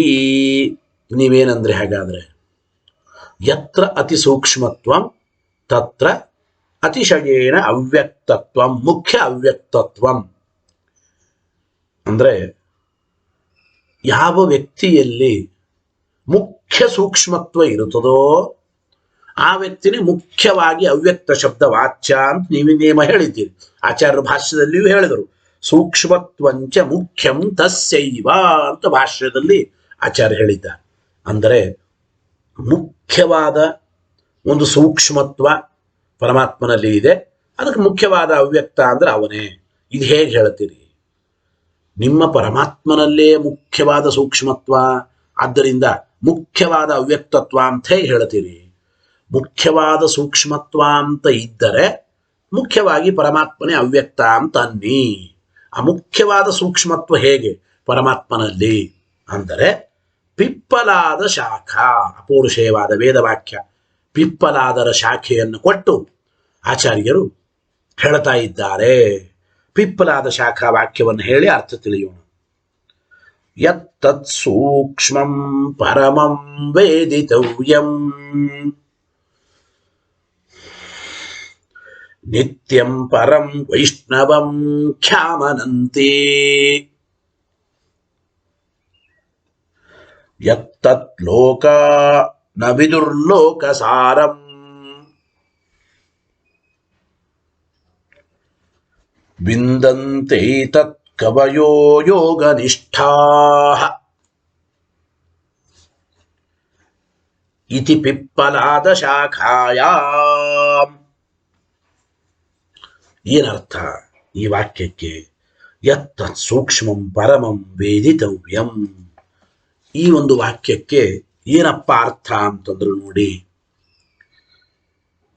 ನೀವೇನಂದ್ರೆ ಹಾಗಾದ್ರೆ, ಯತ್ರ ಅತಿ ಸೂಕ್ಷ್ಮತ್ವಂ ತತ್ರ ಅತಿಶಯೇನ ಅವ್ಯಕ್ತತ್ವಂ ಮುಖ್ಯ ಅವ್ಯಕ್ತತ್ವಂ. ಅಂದ್ರೆ ಯಾವ ವ್ಯಕ್ತಿಯಲ್ಲಿ ಮುಖ್ಯ ಸೂಕ್ಷ್ಮತ್ವ ಇರುತ್ತದೋ ಆ ವ್ಯಕ್ತಿನೇ ಮುಖ್ಯವಾಗಿ ಅವ್ಯಕ್ತ ಶಬ್ದ ವಾಚ್ಯ ಅಂತ ನೀವು ನೇಮ ಹೇಳಿದ್ದೀರಿ. ಆಚಾರ್ಯರ ಭಾಷ್ಯದಲ್ಲಿಯೂ ಹೇಳಿದರು, ಸೂಕ್ಷ್ಮತ್ವಂಚ ಮುಖ್ಯಂ ತಸ್ಯೈವ ಅಂತ ಭಾಷ್ಯದಲ್ಲಿ ಆಚಾರ್ಯ ಹೇಳಿದ್ದಾರೆ. ಅಂದರೆ ಮುಖ್ಯವಾದ ಒಂದು ಸೂಕ್ಷ್ಮತ್ವ ಪರಮಾತ್ಮನಲ್ಲಿ ಇದೆ, ಅದಕ್ಕೆ ಮುಖ್ಯವಾದ ಅವ್ಯಕ್ತ ಅಂದ್ರೆ ಅವನೇ. ಇದು ಹೇಗೆ ಹೇಳ್ತೀರಿ? ನಿಮ್ಮ ಪರಮಾತ್ಮನಲ್ಲೇ ಮುಖ್ಯವಾದ ಸೂಕ್ಷ್ಮತ್ವ, ಆದ್ದರಿಂದ ಮುಖ್ಯವಾದ ಅವ್ಯಕ್ತತ್ವ ಅಂತ ಹೇಗೆ ಹೇಳ್ತೀರಿ? ಮುಖ್ಯವಾದ ಸೂಕ್ಷ್ಮತ್ವ ಅಂತ ಇದ್ದರೆ ಮುಖ್ಯವಾಗಿ ಪರಮಾತ್ಮನೇ ಅವ್ಯಕ್ತ ಅಂತ ಅನ್ನಿ. ಆ ಮುಖ್ಯವಾದ ಸೂಕ್ಷ್ಮತ್ವ ಹೇಗೆ ಪರಮಾತ್ಮನಲ್ಲಿ ಅಂದರೆ, ಪಿಪ್ಪಲಾದ ಶಾಖಾ, ಅಪೌರುಷೇಯವಾದ ವೇದವಾಕ್ಯ ಪಿಪ್ಪಲಾದರ ಶಾಖೆಯನ್ನು ಕೊಟ್ಟು ಆಚಾರ್ಯರು ಹೇಳ್ತಾ ಇದ್ದಾರೆ. ಪಿಪ್ಪಲಾದ ಶಾಖಾ ವಾಕ್ಯವನ್ನು ಹೇಳಿ ಅರ್ಥ ತಿಳಿಯೋಣ. ಯತ್ತತ್ ಸೂಕ್ಷ್ಮಂ ಪರಮಂ ವೇದಿತವ್ಯಂ ನಿತ್ಯಂ ಪರಂ ವೈಷ್ಣವಂ ಖ್ಯಾಮನಂತೆ ಯತ್ತತ್ ಲೋಕ ನ ವಿದುರ್ಲೋಕ ಸಾರಂ ವಿಂದಂತೆ ತತ್ ಕವಯೋ ಯೋಗನಿಷ್ಠಾಃ ಇತಿ ಪಿಪ್ಪಲಾದ ಶಾಖಾಯಾಂ. ಏನರ್ಥ ಈ ವಾಕ್ಯಕ್ಕೆ? ಯತ್ತತ್ ಸೂಕ್ಷ್ಮಂ ಪರಮಂ ವೇದಿತವ್ಯಂ. ಈ ಒಂದು ವಾಕ್ಯಕ್ಕೆ ಏನಪ್ಪ ಅರ್ಥ ಅಂತಂದ್ರು ನೋಡಿ,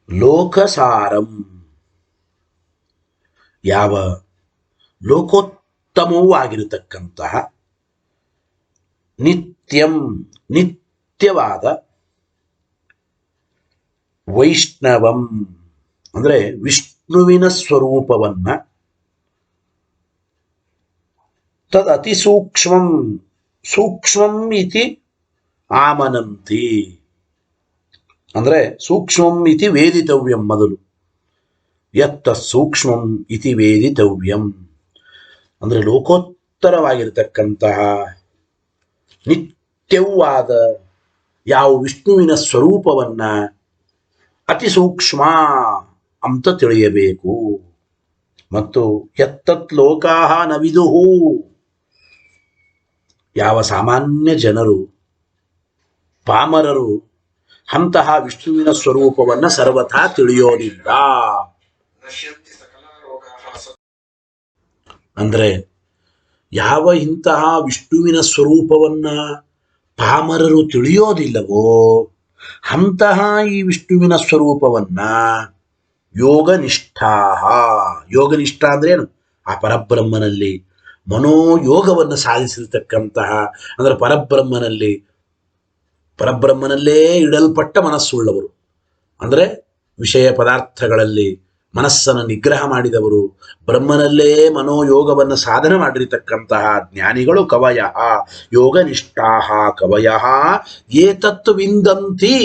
ಲೋಕಸಾರಂ, ಯಾವ ಲೋಕೋತ್ತಮವೂ ಆಗಿರತಕ್ಕಂತಹ ನಿತ್ಯಂ ನಿತ್ಯವಾದ ವೈಷ್ಣವಂ ಅಂದ್ರೆ ವಿಷ್ಣುವಿನ ಸ್ವರೂಪವನ್ನ ತದ್ ಅತಿ ಸೂಕ್ಷ್ಮಂ ಸೂಕ್ಷ್ಮಂ ಇತಿ ಆಮನಂತಿ ಅಂದ್ರೆ ಸೂಕ್ಷ್ಮಂ ಇತಿ ವೇದಿತವ್ಯಂ. ಮೊದಲು ಯತ್ತ ಸೂಕ್ಷ್ಮಂ ಇತಿ ವೇದಿತವ್ಯಂ ಅಂದ್ರೆ ಲೋಕೋತ್ತರವಾಗಿರತಕ್ಕಂತಹ ನಿತ್ಯವಾದ ಯಾವ ವಿಷ್ಣುವಿನ ಸ್ವರೂಪವನ್ನ ಅತಿ ಸೂಕ್ಷ್ಮ ಅಂತ ತಿಳಿಯಬೇಕು. ಮತ್ತು ಯತ್ತತ್ ಲೋಕಾಹ ನ ವಿದುಹು, ಯಾವ ಸಾಮಾನ್ಯ ಜನರು ಪಾಮರರು ಅಂತಹ ವಿಷ್ಣುವಿನ ಸ್ವರೂಪವನ್ನ ಸರ್ವಥಾ ತಿಳಿಯೋದಿಲ್ಲ. ಅಂದ್ರೆ ಯಾವ ಇಂತಹ ವಿಷ್ಣುವಿನ ಸ್ವರೂಪವನ್ನ ಪಾಮರರು ತಿಳಿಯೋದಿಲ್ಲವೋ ಅಂತಹ ಈ ವಿಷ್ಣುವಿನ ಸ್ವರೂಪವನ್ನ ಯೋಗನಿಷ್ಠಾ, ಯೋಗನಿಷ್ಠ ಅಂದ್ರೆ ಏನು? ಆ ಪರಬ್ರಹ್ಮನಲ್ಲಿ ಮನೋಯೋಗವನ್ನು ಸಾಧಿಸಿರ್ತಕ್ಕಂತಹ ಅಂದ್ರೆ ಪರಬ್ರಹ್ಮನಲ್ಲೇ ಇಡಲ್ಪಟ್ಟ ಮನಸ್ಸುಳ್ಳವರು, ಅಂದ್ರೆ ವಿಷಯ ಪದಾರ್ಥಗಳಲ್ಲಿ ಮನಸ್ಸನ್ನು ನಿಗ್ರಹ ಮಾಡಿದವರು, ಬ್ರಹ್ಮನಲ್ಲೇ ಮನೋಯೋಗವನ್ನು ಸಾಧನೆ ಮಾಡಿರತಕ್ಕಂತಹ ಜ್ಞಾನಿಗಳು ಕವಯ ಯೋಗನಿಷ್ಠಾ ಕವಯ ಏತತ್ತು ವಿಂದಂತಿ,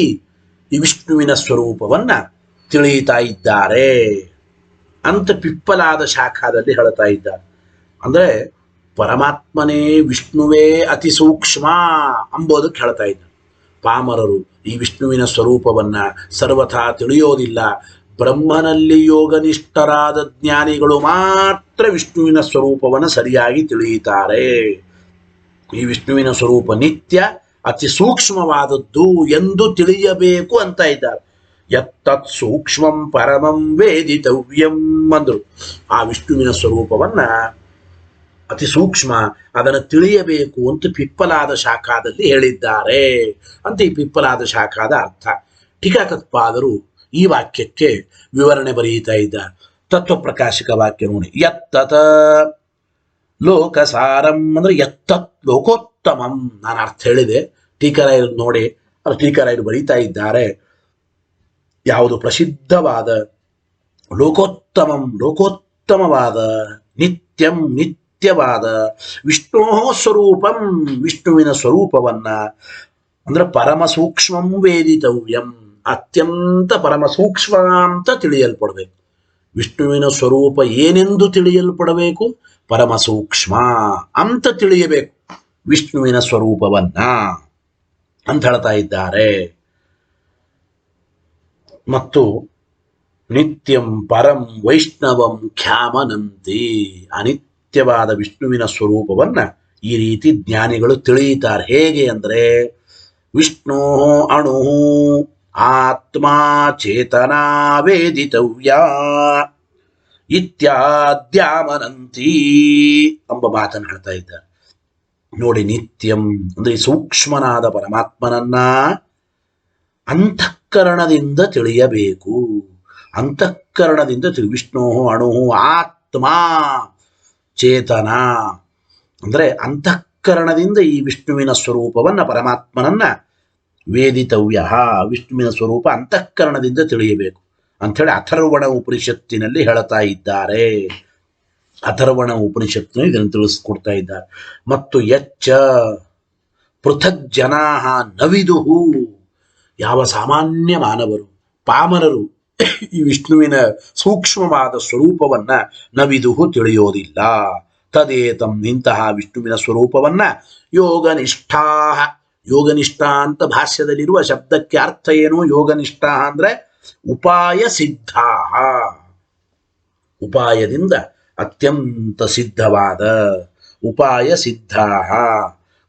ಈ ವಿಷ್ಣುವಿನ ಸ್ವರೂಪವನ್ನ ತಿಳಿಯುತ್ತಾ ಇದ್ದಾರೆ ಅಂತ ಪಿಪ್ಪಲಾದ ಶಾಖಾದಲ್ಲಿ ಹೇಳ್ತಾ ಇದ್ದಾರೆ. ಅಂದ್ರೆ ಪರಮಾತ್ಮನೇ ವಿಷ್ಣುವೇ ಅತಿ ಸೂಕ್ಷ್ಮ ಅಂಬೋದಕ್ಕೆ ಹೇಳ್ತಾ ಇದ್ದಾರೆ. ಪಾಮರರು ಈ ವಿಷ್ಣುವಿನ ಸ್ವರೂಪವನ್ನ ಸರ್ವಥಾ ತಿಳಿಯೋದಿಲ್ಲ. ಬ್ರಹ್ಮನಲ್ಲಿ ಯೋಗನಿಷ್ಠರಾದ ಜ್ಞಾನಿಗಳು ಮಾತ್ರ ವಿಷ್ಣುವಿನ ಸ್ವರೂಪವನ್ನು ಸರಿಯಾಗಿ ತಿಳಿಯುತ್ತಾರೆ. ಈ ವಿಷ್ಣುವಿನ ಸ್ವರೂಪ ನಿತ್ಯ ಅತಿ ಸೂಕ್ಷ್ಮವಾದದ್ದು ಎಂದು ತಿಳಿಯಬೇಕು ಅಂತ ಇದ್ದಾರೆ. ಯತ್ತತ್ ಸೂಕ್ಷ್ಮಂ ಪರಮಂ ವೇದಿತವ್ಯಂ ಅಂದ್ರು. ಆ ವಿಷ್ಣುವಿನ ಸ್ವರೂಪವನ್ನ ಅತಿ ಸೂಕ್ಷ್ಮ, ಅದನ್ನು ತಿಳಿಯಬೇಕು ಅಂತ ಪಿಪ್ಪಲಾದ ಶಾಖಾದಲ್ಲಿ ಹೇಳಿದ್ದಾರೆ ಅಂತ ಈ ಪಿಪ್ಪಲಾದ ಶಾಖಾದ ಅರ್ಥ. ಟೀಕಾಕತ್ಪಾದರು ಈ ವಾಕ್ಯಕ್ಕೆ ವಿವರಣೆ ಬರೆಯುತ್ತಾ ಇದ್ದಾರೆ. ತತ್ವಪ್ರಕಾಶಕ ವಾಕ್ಯ ನೋಡಿ. ಯತ್ತತ ಲೋಕಸಾರಂ ಅಂದ್ರೆ ಯತ್ತತ್ ಲೋಕೋತ್ತಮಂ. ನಾನು ಅರ್ಥ ಹೇಳಿದೆ, ಟೀಕರಾಯರು ನೋಡಿ, ಅದು ಟೀಕರಾಯರು ಬರೀತಾ ಇದ್ದಾರೆ. ಯಾವುದು ಪ್ರಸಿದ್ಧವಾದ ಲೋಕೋತ್ತಮಂ ಲೋಕೋತ್ತಮವಾದ ನಿತ್ಯಂ ನಿತ್ಯವಾದ ವಿಷ್ಣೋ ಸ್ವರೂಪಂ ವಿಷ್ಣುವಿನ ಸ್ವರೂಪವನ್ನ ಅಂದ್ರೆ ಪರಮ ಸೂಕ್ಷ್ಮಂ ವೇದಿತವ್ಯಂ ಅತ್ಯಂತ ಪರಮ ಸೂಕ್ಷ್ಮ ಅಂತ ತಿಳಿಯಲ್ಪಡಬೇಕು. ವಿಷ್ಣುವಿನ ಸ್ವರೂಪ ಏನೆಂದು ತಿಳಿಯಲ್ಪಡಬೇಕು? ಪರಮ ಸೂಕ್ಷ್ಮ ಅಂತ ತಿಳಿಯಬೇಕು ವಿಷ್ಣುವಿನ ಸ್ವರೂಪವನ್ನ ಅಂತ ಹೇಳ್ತಾ ಇದ್ದಾರೆ. ಮತ್ತು ನಿತ್ಯಂ ಪರಂ ವೈಷ್ಣವಂ ಖ್ಯಾಮನಂತಿ, ಅನಿತ್ಯವಾದ ವಿಷ್ಣುವಿನ ಸ್ವರೂಪವನ್ನ ಈ ರೀತಿ ಜ್ಞಾನಿಗಳು ತಿಳಿಯುತ್ತಾರೆ. ಹೇಗೆ ಅಂದ್ರೆ ವಿಷ್ಣು ಅಣು ಆತ್ಮ ಚೇತನಾ ವೇದಿತವ್ಯ ಇತ್ಯಾದ್ಯಾಮನಂತಿ ಎಂಬ ಮಾತನ್ನು ಹೇಳ್ತಾ ಇದ್ದಾರೆ. ನೋಡಿ, ನಿತ್ಯಂ ಅಂದ್ರೆ ಸೂಕ್ಷ್ಮನಾದ ಪರಮಾತ್ಮನನ್ನ ಅಂತಃಕರಣದಿಂದ ತಿಳಿಯಬೇಕು. ಅಂತಃಕರಣದಿಂದ ವಿಷ್ಣು ಅಣು ಆತ್ಮ ಚೇತನ ಅಂದ್ರೆ ಅಂತಃಕರಣದಿಂದ ಈ ವಿಷ್ಣುವಿನ ಸ್ವರೂಪವನ್ನ ಪರಮಾತ್ಮನನ್ನ ವೇದಿತವ್ಯ ವಿಷ್ಣುವಿನ ಸ್ವರೂಪ ಅಂತಃಕರಣದಿಂದ ತಿಳಿಯಬೇಕು ಅಂಥೇಳಿ ಅಥರ್ವಣ ಉಪನಿಷತ್ತಿನಲ್ಲಿ ಹೇಳ್ತಾ ಇದ್ದಾರೆ. ಅಥರ್ವಣ ಉಪನಿಷತ್ತಿನಲ್ಲಿ ಇದನ್ನು ತಿಳಿಸ್ಕೊಡ್ತಾ ಇದ್ದಾರೆ. ಮತ್ತು ಯಚ್ಚ ಪೃಥಕ್ ಜನಾ ನವಿದುಹು, ಯಾವ ಸಾಮಾನ್ಯ ಮಾನವರು ಪಾಮರರು ಈ ವಿಷ್ಣುವಿನ ಸೂಕ್ಷ್ಮವಾದ ಸ್ವರೂಪವನ್ನ ನವಿದುಹು ತಿಳಿಯೋದಿಲ್ಲ. ತದೇತಂ ಇಂತಹ ವಿಷ್ಣುವಿನ ಸ್ವರೂಪವನ್ನ ಯೋಗನಿಷ್ಠಾ, ಯೋಗನಿಷ್ಠ ಅಂತ ಭಾಷ್ಯದಲ್ಲಿರುವ ಶಬ್ದಕ್ಕೆ ಅರ್ಥ ಏನು? ಯೋಗನಿಷ್ಠ ಅಂದ್ರೆ ಉಪಾಯ ಸಿದ್ಧಾ, ಉಪಾಯದಿಂದ ಅತ್ಯಂತ ಸಿದ್ಧವಾದ ಉಪಾಯ ಸಿದ್ಧಾ.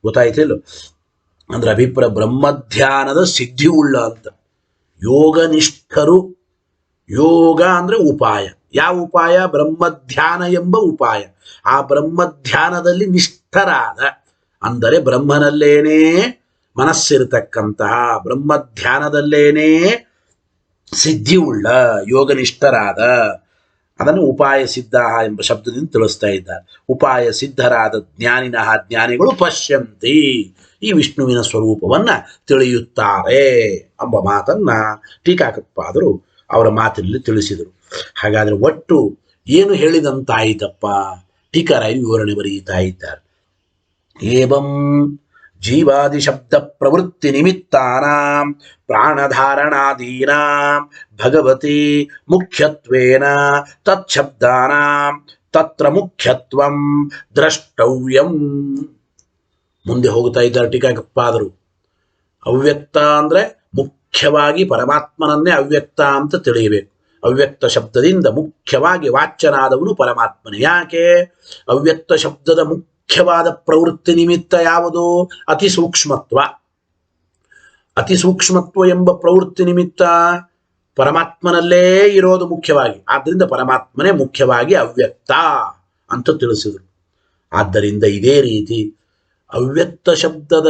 ಗೊತ್ತಾಯ್ತಿಲ್ಲ? ಅಂದ್ರೆ ಅಭಿಪ್ರಾಯ ಬ್ರಹ್ಮಧ್ಯಾನದ ಸಿದ್ಧಿ ಉಳ್ಳ ಅಂತ. ಯೋಗನಿಷ್ಠರು, ಯೋಗ ಅಂದ್ರೆ ಉಪಾಯ. ಯಾವ ಉಪಾಯ? ಬ್ರಹ್ಮಧ್ಯಾನ ಎಂಬ ಉಪಾಯ. ಆ ಬ್ರಹ್ಮಧ್ಯಾನದಲ್ಲಿ ನಿಷ್ಠರಾದ ಅಂದರೆ ಬ್ರಹ್ಮನಲ್ಲೇನೇ ಮನಸ್ಸಿರತಕ್ಕಂತಹ, ಬ್ರಹ್ಮಧ್ಯಾನದಲ್ಲೇನೇ ಸಿದ್ಧಿ ಉಳ್ಳ ಯೋಗನಿಷ್ಠರಾದ, ಅದನ್ನು ಉಪಾಯ ಸಿದ್ಧ ಎಂಬ ಶಬ್ದದಿಂದ ತಿಳಿಸ್ತಾ ಇದ್ದಾರೆ. ಉಪಾಯ ಸಿದ್ಧರಾದ ಜ್ಞಾನಿನಃ ಜ್ಞಾನಿಗಳು ಪಶ್ಯಂತಿ, ಈ ವಿಷ್ಣುವಿನ ಸ್ವರೂಪವನ್ನ ತಿಳಿಯುತ್ತಾರೆ ಎಂಬ ಮಾತನ್ನ ಟೀಕಾಕತ್ಪಾದರು ಅವರ ಮಾತಿನಲ್ಲಿ ತಿಳಿಸಿದರು. ಹಾಗಾದ್ರೆ ಒಟ್ಟು ಏನು ಹೇಳಿದಂತಾಯಿತಪ್ಪ? ಟೀಕಾರಾಯರು ವಿವರಣೆ ಬರೆಯುತ್ತಾ ಇದ್ದಾರೆ. ಏವಂ ಜೀವಾದಿ ಶಬ್ದ ಪ್ರವೃತ್ತಿ ನಿಮಿತ್ತಾನಾಂ ಪ್ರಾಣಧಾರಣಾದೀನಾಂ ಭಗವತಿ ಮುಖ್ಯತ್ವೇನ ತತ್ಶಬ್ದಾನಾಂ ತತ್ರ ಮುಖ್ಯತ್ವಂ ದ್ರಷ್ಟವ್ಯಂ. ಮುಂದೆ ಹೋಗ್ತಾ ಇದ್ದಾರೆ ಟೀಕಾಕತ್ಪಾದರು. ಅವ್ಯಕ್ತ ಅಂದ್ರೆ ಮುಖ್ಯವಾಗಿ ಪರಮಾತ್ಮನನ್ನೇ ಅವ್ಯಕ್ತ ಅಂತ ತಿಳಿಯಬೇಕು. ಅವ್ಯಕ್ತ ಶಬ್ದದಿಂದ ಮುಖ್ಯವಾಗಿ ವಾಚ್ಯನಾದವನು ಪರಮಾತ್ಮನೇ. ಯಾಕೆ? ಅವ್ಯಕ್ತ ಶಬ್ದದ ಮುಖ್ಯವಾದ ಪ್ರವೃತ್ತಿ ನಿಮಿತ್ತ ಯಾವುದು? ಅತಿ ಸೂಕ್ಷ್ಮತ್ವ. ಅತಿ ಸೂಕ್ಷ್ಮತ್ವ ಎಂಬ ಪ್ರವೃತ್ತಿ ನಿಮಿತ್ತ ಪರಮಾತ್ಮನಲ್ಲೇ ಇರೋದು ಮುಖ್ಯವಾಗಿ. ಆದ್ದರಿಂದ ಪರಮಾತ್ಮನೇ ಮುಖ್ಯವಾಗಿ ಅವ್ಯಕ್ತ ಅಂತ ತಿಳಿಸಿದರು. ಆದ್ದರಿಂದ ಇದೇ ರೀತಿ ಅವ್ಯಕ್ತ ಶಬ್ದದ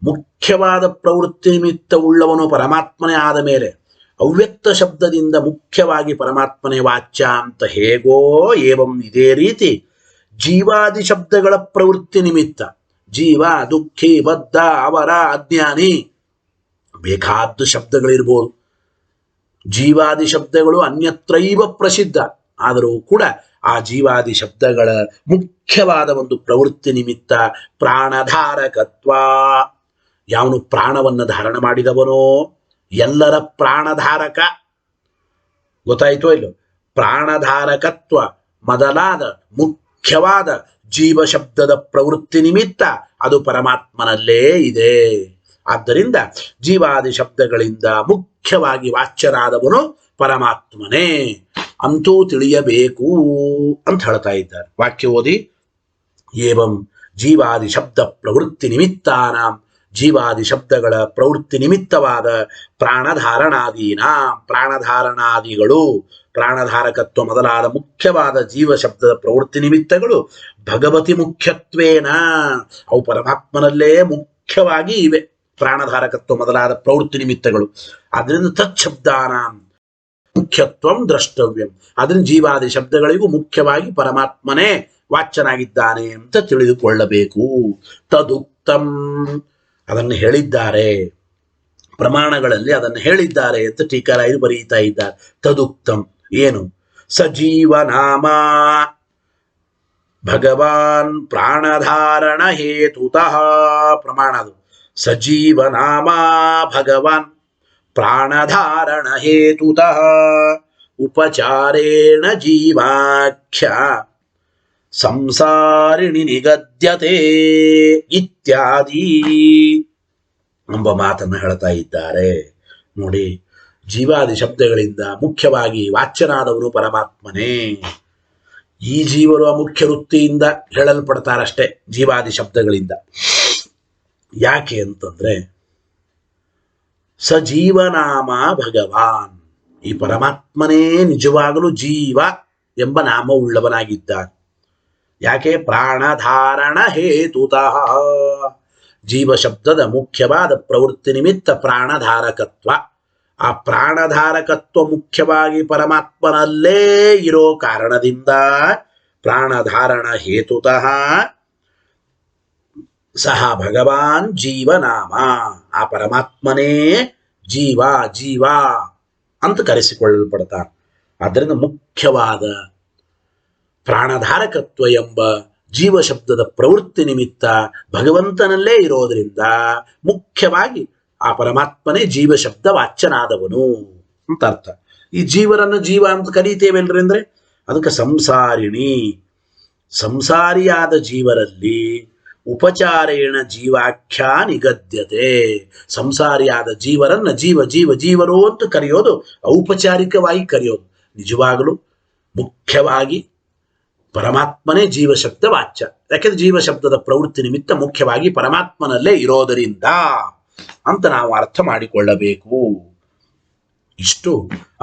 ಮುಖ್ಯವಾದ ಪ್ರವೃತ್ತಿ ನಿಮಿತ್ತ ಉಳ್ಳವನು ಪರಮಾತ್ಮನೇ ಆದ ಮೇಲೆ ಅವ್ಯಕ್ತ ಶಬ್ದದಿಂದ ಮುಖ್ಯವಾಗಿ ಪರಮಾತ್ಮನೇ ವಾಚ್ಯ ಅಂತ ಹೇಗೋ, ಏವಂ ಇದೇ ರೀತಿ ಜೀವಾದಿ ಶಬ್ದಗಳ ಪ್ರವೃತ್ತಿ ನಿಮಿತ್ತ ಜೀವ, ದುಃಖಿ, ಬದ್ಧ, ಅವರ, ಅಜ್ಞಾನಿ, ಬೇಕಾದ ಶಬ್ದಗಳಿರ್ಬೋದು. ಜೀವಾದಿ ಶಬ್ದಗಳು ಅನ್ಯತ್ರೈವ ಪ್ರಸಿದ್ಧ ಆದರೂ ಕೂಡ ಆ ಜೀವಾದಿ ಶಬ್ದಗಳ ಮುಖ್ಯವಾದ ಒಂದು ಪ್ರವೃತ್ತಿ ನಿಮಿತ್ತ ಪ್ರಾಣಧಾರಕತ್ವ. ಯಾವನು ಪ್ರಾಣವನ್ನು ಧಾರಣ ಮಾಡಿದವನೋ ಎಲ್ಲರ ಪ್ರಾಣಧಾರಕ. ಗೊತ್ತಾಯ್ತೋ ಇಲ್ಲೋ? ಪ್ರಾಣಧಾರಕತ್ವ ಮೊದಲಾದ ಮುಖ್ಯವಾದ ಜೀವ ಶಬ್ದದ ಪ್ರವೃತ್ತಿ ನಿಮಿತ್ತ ಅದು ಪರಮಾತ್ಮನಲ್ಲೇ ಇದೆ. ಆದ್ದರಿಂದ ಜೀವಾದಿ ಶಬ್ದಗಳಿಂದ ಮುಖ್ಯವಾಗಿ ವಾಚ್ಯರಾದವನು ಪರಮಾತ್ಮನೇ ಅಂತೂ ತಿಳಿಯಬೇಕು ಅಂತ ಹೇಳ್ತಾ ಇದ್ದಾರೆ. ವಾಕ್ಯ ಓದಿ. ಏವಂ ಜೀವಾದಿ ಶಬ್ದ ಪ್ರವೃತ್ತಿ ನಿಮಿತ್ತಾನಾಂ ಜೀವಾದಿ ಶಬ್ದಗಳ ಪ್ರವೃತ್ತಿ ನಿಮಿತ್ತವಾದ ಪ್ರಾಣಧಾರಣಾದಿಗಳು ಪ್ರಾಣಧಾರಕತ್ವ ಮೊದಲಾದ ಮುಖ್ಯವಾದ ಜೀವ ಶಬ್ದದ ಪ್ರವೃತ್ತಿ ನಿಮಿತ್ತಗಳು ಭಗವತಿ ಮುಖ್ಯತ್ವೇನ ಅವು ಪರಮಾತ್ಮನಲ್ಲೇ ಮುಖ್ಯವಾಗಿ ಇವೆ. ಪ್ರಾಣಧಾರಕತ್ವ ಮೊದಲಾದ ಪ್ರವೃತ್ತಿ ನಿಮಿತ್ತಗಳು ಅದರಿಂದ ತತ್ಶಬ್ದಾನ ಮುಖ್ಯತ್ವಂ ದ್ರಷ್ಟವ್ಯಂ. ಅದರಿಂದ ಜೀವಾದಿ ಶಬ್ದಗಳಿಗೂ ಮುಖ್ಯವಾಗಿ ಪರಮಾತ್ಮನೇ ವಾಚ್ಯನಾಗಿದ್ದಾನೆ ಅಂತ ತಿಳಿದುಕೊಳ್ಳಬೇಕು. ತದುಕ್ತಂ ಅದನ್ನು ಹೇಳಿದ್ದಾರೆ, ಪ್ರಮಾಣಗಳಲ್ಲಿ ಅದನ್ನು ಹೇಳಿದ್ದಾರೆ ಅಂತ ಟೀಕಾರಾಯರು ಬರೀತಾ ಇದ್ದಾರೆ. ತದುಕ್ತಂ ಏನು? ಸಜೀವನಾಮ ಭಗವಾನ್ ಪ್ರಾಣಧಾರಣ ಹೇತುತಃ. ಪ್ರಮಾಣ ಅದು. ಸಜೀವನಾಮ ಭಗವಾನ್ ಪ್ರಾಣಧಾರಣ ಹೇತುತಃ ಉಪಚಾರೇಣ ಜೀವಾಖ್ಯ ಸಂಸಾರಿಣಿ ನಿಗದ್ಯತೆ ಇತ್ಯಾದಿ ಎಂಬ ಮಾತನ್ನು ಹೇಳ್ತಾ ಇದ್ದಾರೆ. ನೋಡಿ, ಜೀವಾದಿ ಶಬ್ದಗಳಿಂದ ಮುಖ್ಯವಾಗಿ ವಾಚ್ಯನಾದವನು ಪರಮಾತ್ಮನೇ. ಈ ಜೀವರು ಮುಖ್ಯ ವೃತ್ತಿಯಿಂದ ಹೇಳಲ್ಪಡ್ತಾರಷ್ಟೇ ಜೀವಾದಿ ಶಬ್ದಗಳಿಂದ. ಯಾಕೆ ಅಂತಂದ್ರೆ ಸಜೀವನಾಮ ಭಗವಾನ್, ಈ ಪರಮಾತ್ಮನೇ ನಿಜವಾಗಲೂ ಜೀವ ಎಂಬ ನಾಮ ಉಳ್ಳವನಾಗಿದ್ದಾನೆ. ಯಾಕೆ? ಪ್ರಾಣಧಾರಣ ಹೇತುತಃ, ಜೀವ ಶಬ್ದದ ಮುಖ್ಯವಾದ ಪ್ರವೃತ್ತಿ ನಿಮಿತ್ತ ಪ್ರಾಣಧಾರಕತ್ವ. ಆ ಪ್ರಾಣಧಾರಕತ್ವ ಮುಖ್ಯವಾಗಿ ಪರಮಾತ್ಮನಲ್ಲೇ ಇರೋ ಕಾರಣದಿಂದ ಪ್ರಾಣಧಾರಣ ಹೇತುತಃ ಸಹ ಭಗವಾನ್ ಜೀವನಾಮ, ಆ ಪರಮಾತ್ಮನೇ ಜೀವ ಜೀವ ಅಂತ ಕರೆಸಿಕೊಳ್ಳಲ್ಪಡ್ತಾನೆ. ಆದ್ದರಿಂದ ಮುಖ್ಯವಾದ ಪ್ರಾಣಧಾರಕತ್ವ ಎಂಬ ಜೀವ ಶಬ್ದದ ಪ್ರವೃತ್ತಿ ನಿಮಿತ್ತ ಭಗವಂತನಲ್ಲೇ ಇರೋದರಿಂದ ಮುಖ್ಯವಾಗಿ ಆ ಪರಮಾತ್ಮನೇ ಜೀವ ಶಬ್ದ ವಾಚ್ಯನಾದವನು ಅಂತ ಅರ್ಥ. ಈ ಜೀವರನ್ನು ಜೀವ ಅಂತ ಕರೀತೇವೆಲ್ರಿ ಅಂದ್ರೆ ಅದಕ್ಕೆ ಸಂಸಾರಿಣಿ, ಸಂಸಾರಿಯಾದ ಜೀವರಲ್ಲಿ ಉಪಚಾರೇಣ ಜೀವಾಖ್ಯಾ ನಿಗದ್ಯತೆ. ಸಂಸಾರಿಯಾದ ಜೀವರನ್ನ ಜೀವ ಜೀವ ಜೀವರು ಅಂತ ಕರೆಯೋದು ಔಪಚಾರಿಕವಾಗಿ ಕರೆಯೋದು. ನಿಜವಾಗಲೂ ಮುಖ್ಯವಾಗಿ ಪರಮಾತ್ಮನೇ ಜೀವ ಶಬ್ದ ವಾಚ್ಯ. ಯಾಕೆಂದ್ರೆ ಜೀವ ಶಬ್ದದ ಪ್ರವೃತ್ತಿ ನಿಮಿತ್ತ ಮುಖ್ಯವಾಗಿ ಪರಮಾತ್ಮನಲ್ಲೇ ಇರೋದರಿಂದ ಅಂತ ನಾವು ಅರ್ಥ ಮಾಡಿಕೊಳ್ಳಬೇಕು. ಇಷ್ಟು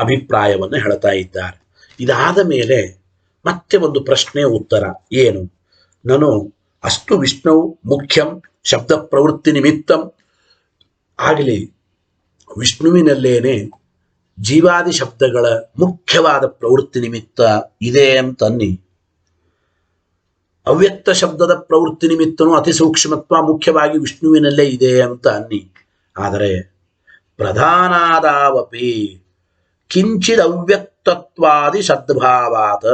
ಅಭಿಪ್ರಾಯವನ್ನು ಹೇಳ್ತಾ ಇದ್ದಾರೆ. ಇದಾದ ಮೇಲೆ ಮತ್ತೆ ಒಂದು ಪ್ರಶ್ನೆ ಉತ್ತರ ಏನು? ನಾನು ಅಷ್ಟು ವಿಷ್ಣು ಮುಖ್ಯಂ ಶಬ್ದ ಪ್ರವೃತ್ತಿ ನಿಮಿತ್ತಂ ಆಗಲಿ, ವಿಷ್ಣುವಿನಲ್ಲೇನೆ ಜೀವಾದಿ ಶಬ್ದಗಳ ಮುಖ್ಯವಾದ ಪ್ರವೃತ್ತಿ ನಿಮಿತ್ತ ಇದೆ ಅಂತನ್ನಿ. ಅವ್ಯಕ್ತ ಶಬ್ದದ ಪ್ರವೃತ್ತಿ ನಿಮಿತ್ತನೂ ಅತಿ ಸೂಕ್ಷ್ಮತ್ವ ಮುಖ್ಯವಾಗಿ ವಿಷ್ಣುವಿನಲ್ಲೇ ಇದೆ ಅಂತ ಅನ್ನಿ. ಆದರೆ ಪ್ರಧಾನಾದಾವಪಿ ಕಿಂಚಿದ್ ಅವ್ಯಕ್ತತ್ವಾದಿ ಸದ್ಭಾವಾದ,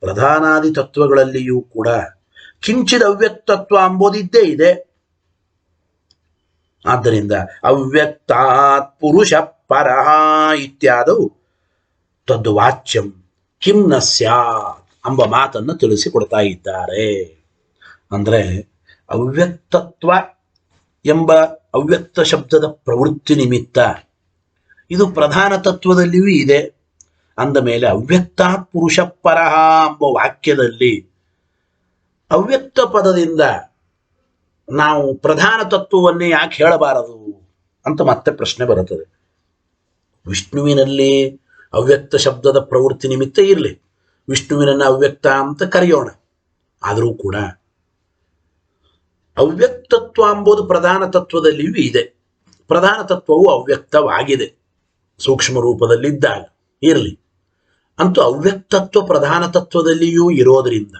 ಪ್ರಧಾನಾದಿ ತತ್ವಗಳಲ್ಲಿಯೂ ಕೂಡ ಕಿಂಚಿದ್ ಅವ್ಯಕ್ತತ್ವ ಎಂಬುದಿದ್ದೇ ಇದೆ. ಆದ್ದರಿಂದ ಅವ್ಯಕ್ತಾತ್ ಪುರುಷ ಪರಃ ಇತ್ಯಾದವು ತದ್ವಾಚ್ಯಂ ಕಿಂ ನ ಸ್ಯಾತ್ ಎಂಬ ಮಾತನ್ನು ತಿಳಿಸಿಕೊಡ್ತಾ ಇದ್ದಾರೆ. ಅಂದ್ರೆ ಅವ್ಯಕ್ತತ್ವ ಎಂಬ ಅವ್ಯಕ್ತ ಶಬ್ದದ ಪ್ರವೃತ್ತಿ ನಿಮಿತ್ತ ಇದು ಪ್ರಧಾನ ತತ್ವದಲ್ಲಿಯೂ ಇದೆ. ಅಂದ ಮೇಲೆ ಅವ್ಯಕ್ತಾತ್ ಪುರುಷ ಪರಃ ಎಂಬ ವಾಕ್ಯದಲ್ಲಿ ಅವ್ಯಕ್ತ ಪದದಿಂದ ನಾವು ಪ್ರಧಾನ ತತ್ವವನ್ನೇ ಯಾಕೆ ಹೇಳಬಾರದು ಅಂತ ಮತ್ತೆ ಪ್ರಶ್ನೆ ಬರುತ್ತದೆ. ವಿಷ್ಣುವಿನಲ್ಲಿ ಅವ್ಯಕ್ತ ಶಬ್ದದ ಪ್ರವೃತ್ತಿ ನಿಮಿತ್ತ ಇರಲಿ, ವಿಷ್ಣುವಿನನ್ನ ಅವ್ಯಕ್ತ ಅಂತ ಕರೆಯೋಣ. ಆದರೂ ಕೂಡ ಅವ್ಯಕ್ತತ್ವ ಎಂಬುದು ಪ್ರಧಾನ ತತ್ವದಲ್ಲಿಯೂ ಇದೆ. ಪ್ರಧಾನ ತತ್ವವು ಅವ್ಯಕ್ತವಾಗಿದೆ ಸೂಕ್ಷ್ಮ ರೂಪದಲ್ಲಿದ್ದಾಗ ಇರಲಿ. ಅಂತೂ ಅವ್ಯಕ್ತತ್ವ ಪ್ರಧಾನ ತತ್ವದಲ್ಲಿಯೂ ಇರೋದರಿಂದ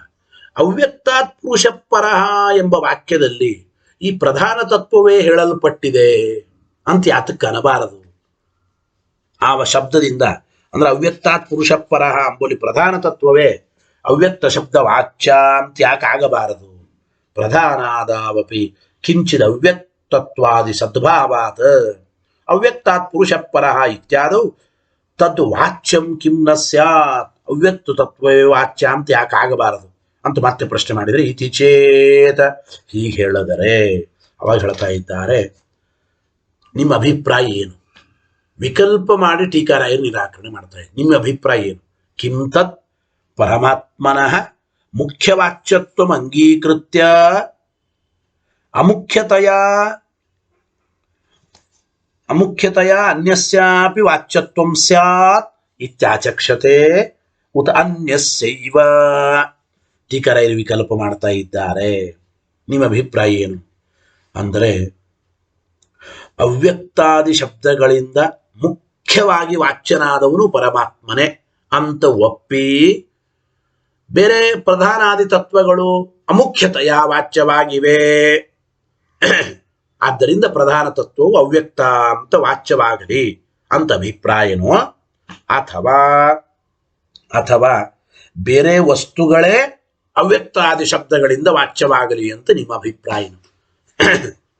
ಅವ್ಯಕ್ತಾತ್ ಪುರುಷ ಪರಃ ಎಂಬ ವಾಕ್ಯದಲ್ಲಿ ಈ ಪ್ರಧಾನ ತತ್ವವೇ ಹೇಳಲ್ಪಟ್ಟಿದೆ ಅಂತ ಯಾತಕ್ಕೆ ಅನ್ನಬಾರದು? ಆ ಶಬ್ದದಿಂದ ಅಂದ್ರೆ ಅವ್ಯಕ್ತಾತ್ ಪುರುಷ ಪರಃ ಎಂಬಲ್ಲಿ ಪ್ರಧಾನ ತತ್ವವೇ ಅವ್ಯಕ್ತ ಶಬ್ದ ವಾಚ್ಯ ಅಂತ ಯಾಕೆ ಆಗಬಾರದು? ಪ್ರಧಾನಾದಾವಪಿ ಕಿಂಚಿದ್ ಅವ್ಯಕ್ತತ್ವಾದಿ ಸದ್ಭಾವಾತ್ ಅವ್ಯಕ್ತಾತ್ ಪುರುಷ ಪರಃ ಇತ್ಯಾದವು ತದ್ ವಾಚ್ಯಂ ಕಿಂ ನ ಸ್ಯಾತ್, ಅವ್ಯಕ್ತ ತತ್ವವೇ ವಾಚ್ಯ ಅಂತ ಯಾಕೆ ಆಗಬಾರದು ಅಂತ ಮತ್ತೆ ಪ್ರಶ್ನೆ ಮಾಡಿದರೆ ಇತಿ ಚೇತ, ಹೀಗೆ ಹೇಳಿದರೆ ಅವಾಗ ಹೇಳ್ತಾ ಇದ್ದಾರೆ, ನಿಮ್ಮ ಅಭಿಪ್ರಾಯ ಏನು? ವಿಕಲ್ಪ ಮಾಡಿ ಟೀಕಾರಾಯರು ನಿರಾಕರಣೆ ಮಾಡ್ತಾ ಇದ್ದಾರೆ. ನಿಮ್ಮ ಅಭಿಪ್ರಾಯ ಏನು? ಕಿಂ ತತ್ ಪರಮಾತ್ಮನಃ ಮುಖ್ಯವಾಚ್ಯತ್ವ ಅಂಗೀಕೃತ್ಯ ಅಮುಖ್ಯತೆಯ ಅನ್ಯಸ್ಯಾಪಿ ವಾಚ್ಯತ್ವಂ ಸ್ಯಾತ್ ಇತ್ಯಾಚಕ್ಷತೆ ಉತ ಅನ್ಯಸ್ಯೈವ. ಟೀಕರಾಯರು ವಿಕಲ್ಪ ಮಾಡ್ತಾ ಇದ್ದಾರೆ. ನಿಮ್ಮ ಅಭಿಪ್ರಾಯ ಏನು ಅಂದರೆ, ಅವ್ಯಕ್ತಾದಿ ಶಬ್ದಗಳಿಂದ ಮುಖ್ಯವಾಗಿ ವಾಚ್ಯನಾದವನು ಪರಮಾತ್ಮನೇ ಅಂತ ಒಪ್ಪಿ, ಬೇರೆ ಪ್ರಧಾನಾದಿ ತತ್ವಗಳು ಅಮುಖ್ಯತೆಯ ವಾಚ್ಯವಾಗಿವೆ, ಆದ್ದರಿಂದ ಪ್ರಧಾನ ತತ್ವವು ಅವ್ಯಕ್ತ ಅಂತ ವಾಚ್ಯವಾಗಲಿ ಅಂತ ಅಭಿಪ್ರಾಯನೋ, ಅಥವಾ ಬೇರೆ ವಸ್ತುಗಳೇ ಅವ್ಯಕ್ತಾದಿ ಶಬ್ದಗಳಿಂದ ವಾಚ್ಯವಾಗಲಿ ಅಂತ ನಿಮ್ಮ ಅಭಿಪ್ರಾಯನು.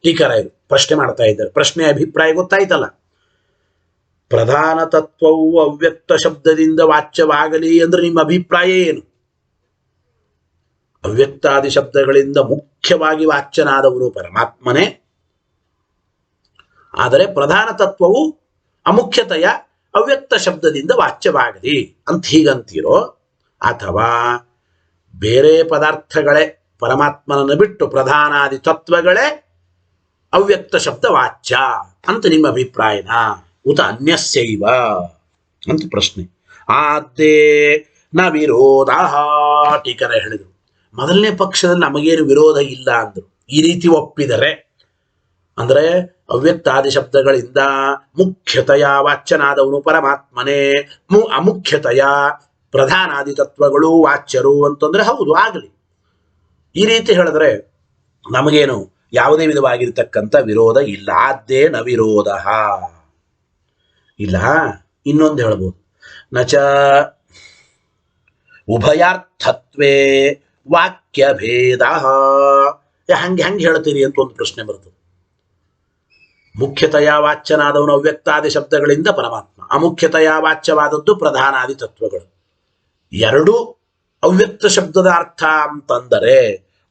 ಟೀಕರಾಯರು ಪ್ರಶ್ನೆ ಮಾಡ್ತಾ ಇದ್ದಾರೆ. ಪ್ರಶ್ನೆ ಅಭಿಪ್ರಾಯ ಗೊತ್ತಾಯ್ತಲ್ಲ. ಪ್ರಧಾನ ತತ್ವವು ಅವ್ಯಕ್ತ ಶಬ್ದದಿಂದ ವಾಚ್ಯವಾಗಲಿ ಅಂದ್ರೆ ನಿಮ್ಮ ಅಭಿಪ್ರಾಯ ಏನು? ಅವ್ಯಕ್ತಾದಿ ಶಬ್ದಗಳಿಂದ ಮುಖ್ಯವಾಗಿ ವಾಚ್ಯನಾದವನು ಪರಮಾತ್ಮನೇ, ಆದರೆ ಪ್ರಧಾನ ತತ್ವವು ಅಮುಖ್ಯತೆಯ ಅವ್ಯಕ್ತ ಶಬ್ದದಿಂದ ವಾಚ್ಯವಾಗಲಿ ಅಂತ ಹೀಗಂತೀರೋ, ಅಥವಾ ಬೇರೆ ಪದಾರ್ಥಗಳೇ ಪರಮಾತ್ಮನನ್ನು ಬಿಟ್ಟು ಪ್ರಧಾನಾದಿ ತತ್ವಗಳೇ ಅವ್ಯಕ್ತ ಶಬ್ದ ವಾಚ್ಯ ಅಂತ ನಿಮ್ಮ ಅಭಿಪ್ರಾಯನ ಉತ ಅನ್ಯಸ್ಯೈವ ಅಂತ ಪ್ರಶ್ನೆ. ಆದ್ದೇ ನ ವಿರೋಧ. ಟೀಕರ ಹೇಳಿದರು, ಮೊದಲನೇ ಪಕ್ಷದಲ್ಲಿ ನಮಗೇನು ವಿರೋಧ ಇಲ್ಲ ಅಂದರು. ಈ ರೀತಿ ಒಪ್ಪಿದರೆ ಅಂದರೆ ಅವ್ಯಕ್ತಾದಿ ಶಬ್ದಗಳಿಂದ ಮುಖ್ಯತೆಯ ವಾಚ್ಯನಾದವನು ಪರಮಾತ್ಮನೇ, ಅಮುಖ್ಯತೆಯ ಪ್ರಧಾನಾದಿ ತತ್ವಗಳು ವಾಚ್ಯರು ಅಂತಂದ್ರೆ ಹೌದು ಆಗಲಿ. ಈ ರೀತಿ ಹೇಳಿದ್ರೆ ನಮಗೇನು ಯಾವುದೇ ವಿಧವಾಗಿರ್ತಕ್ಕಂಥ ವಿರೋಧ ಇಲ್ಲ. ಆದ್ದೇ ನ ವಿರೋಧ ಇಲ್ಲ. ಇನ್ನೊಂದು ಹೇಳ್ಬೋದು, ನಚ ಉಭಯಾರ್ಥತ್ವೇ ವಾಕ್ಯ ಭೇದ. ಹಂಗೆ ಹೇಳ್ತೀರಿ ಅಂತ ಒಂದು ಪ್ರಶ್ನೆ ಬರ್ತದೆ. ಮುಖ್ಯತೆಯ ವಾಚ್ಯನಾದವನು ಅವ್ಯಕ್ತಾದಿ ಶಬ್ದಗಳಿಂದ ಪರಮಾತ್ಮ, ಅಮುಖ್ಯತೆಯ ವಾಚ್ಯವಾದದ್ದು ಪ್ರಧಾನಾದಿ ತತ್ವಗಳು. ಎರಡೂ ಅವ್ಯಕ್ತ ಶಬ್ದದ ಅರ್ಥ ಅಂತಂದರೆ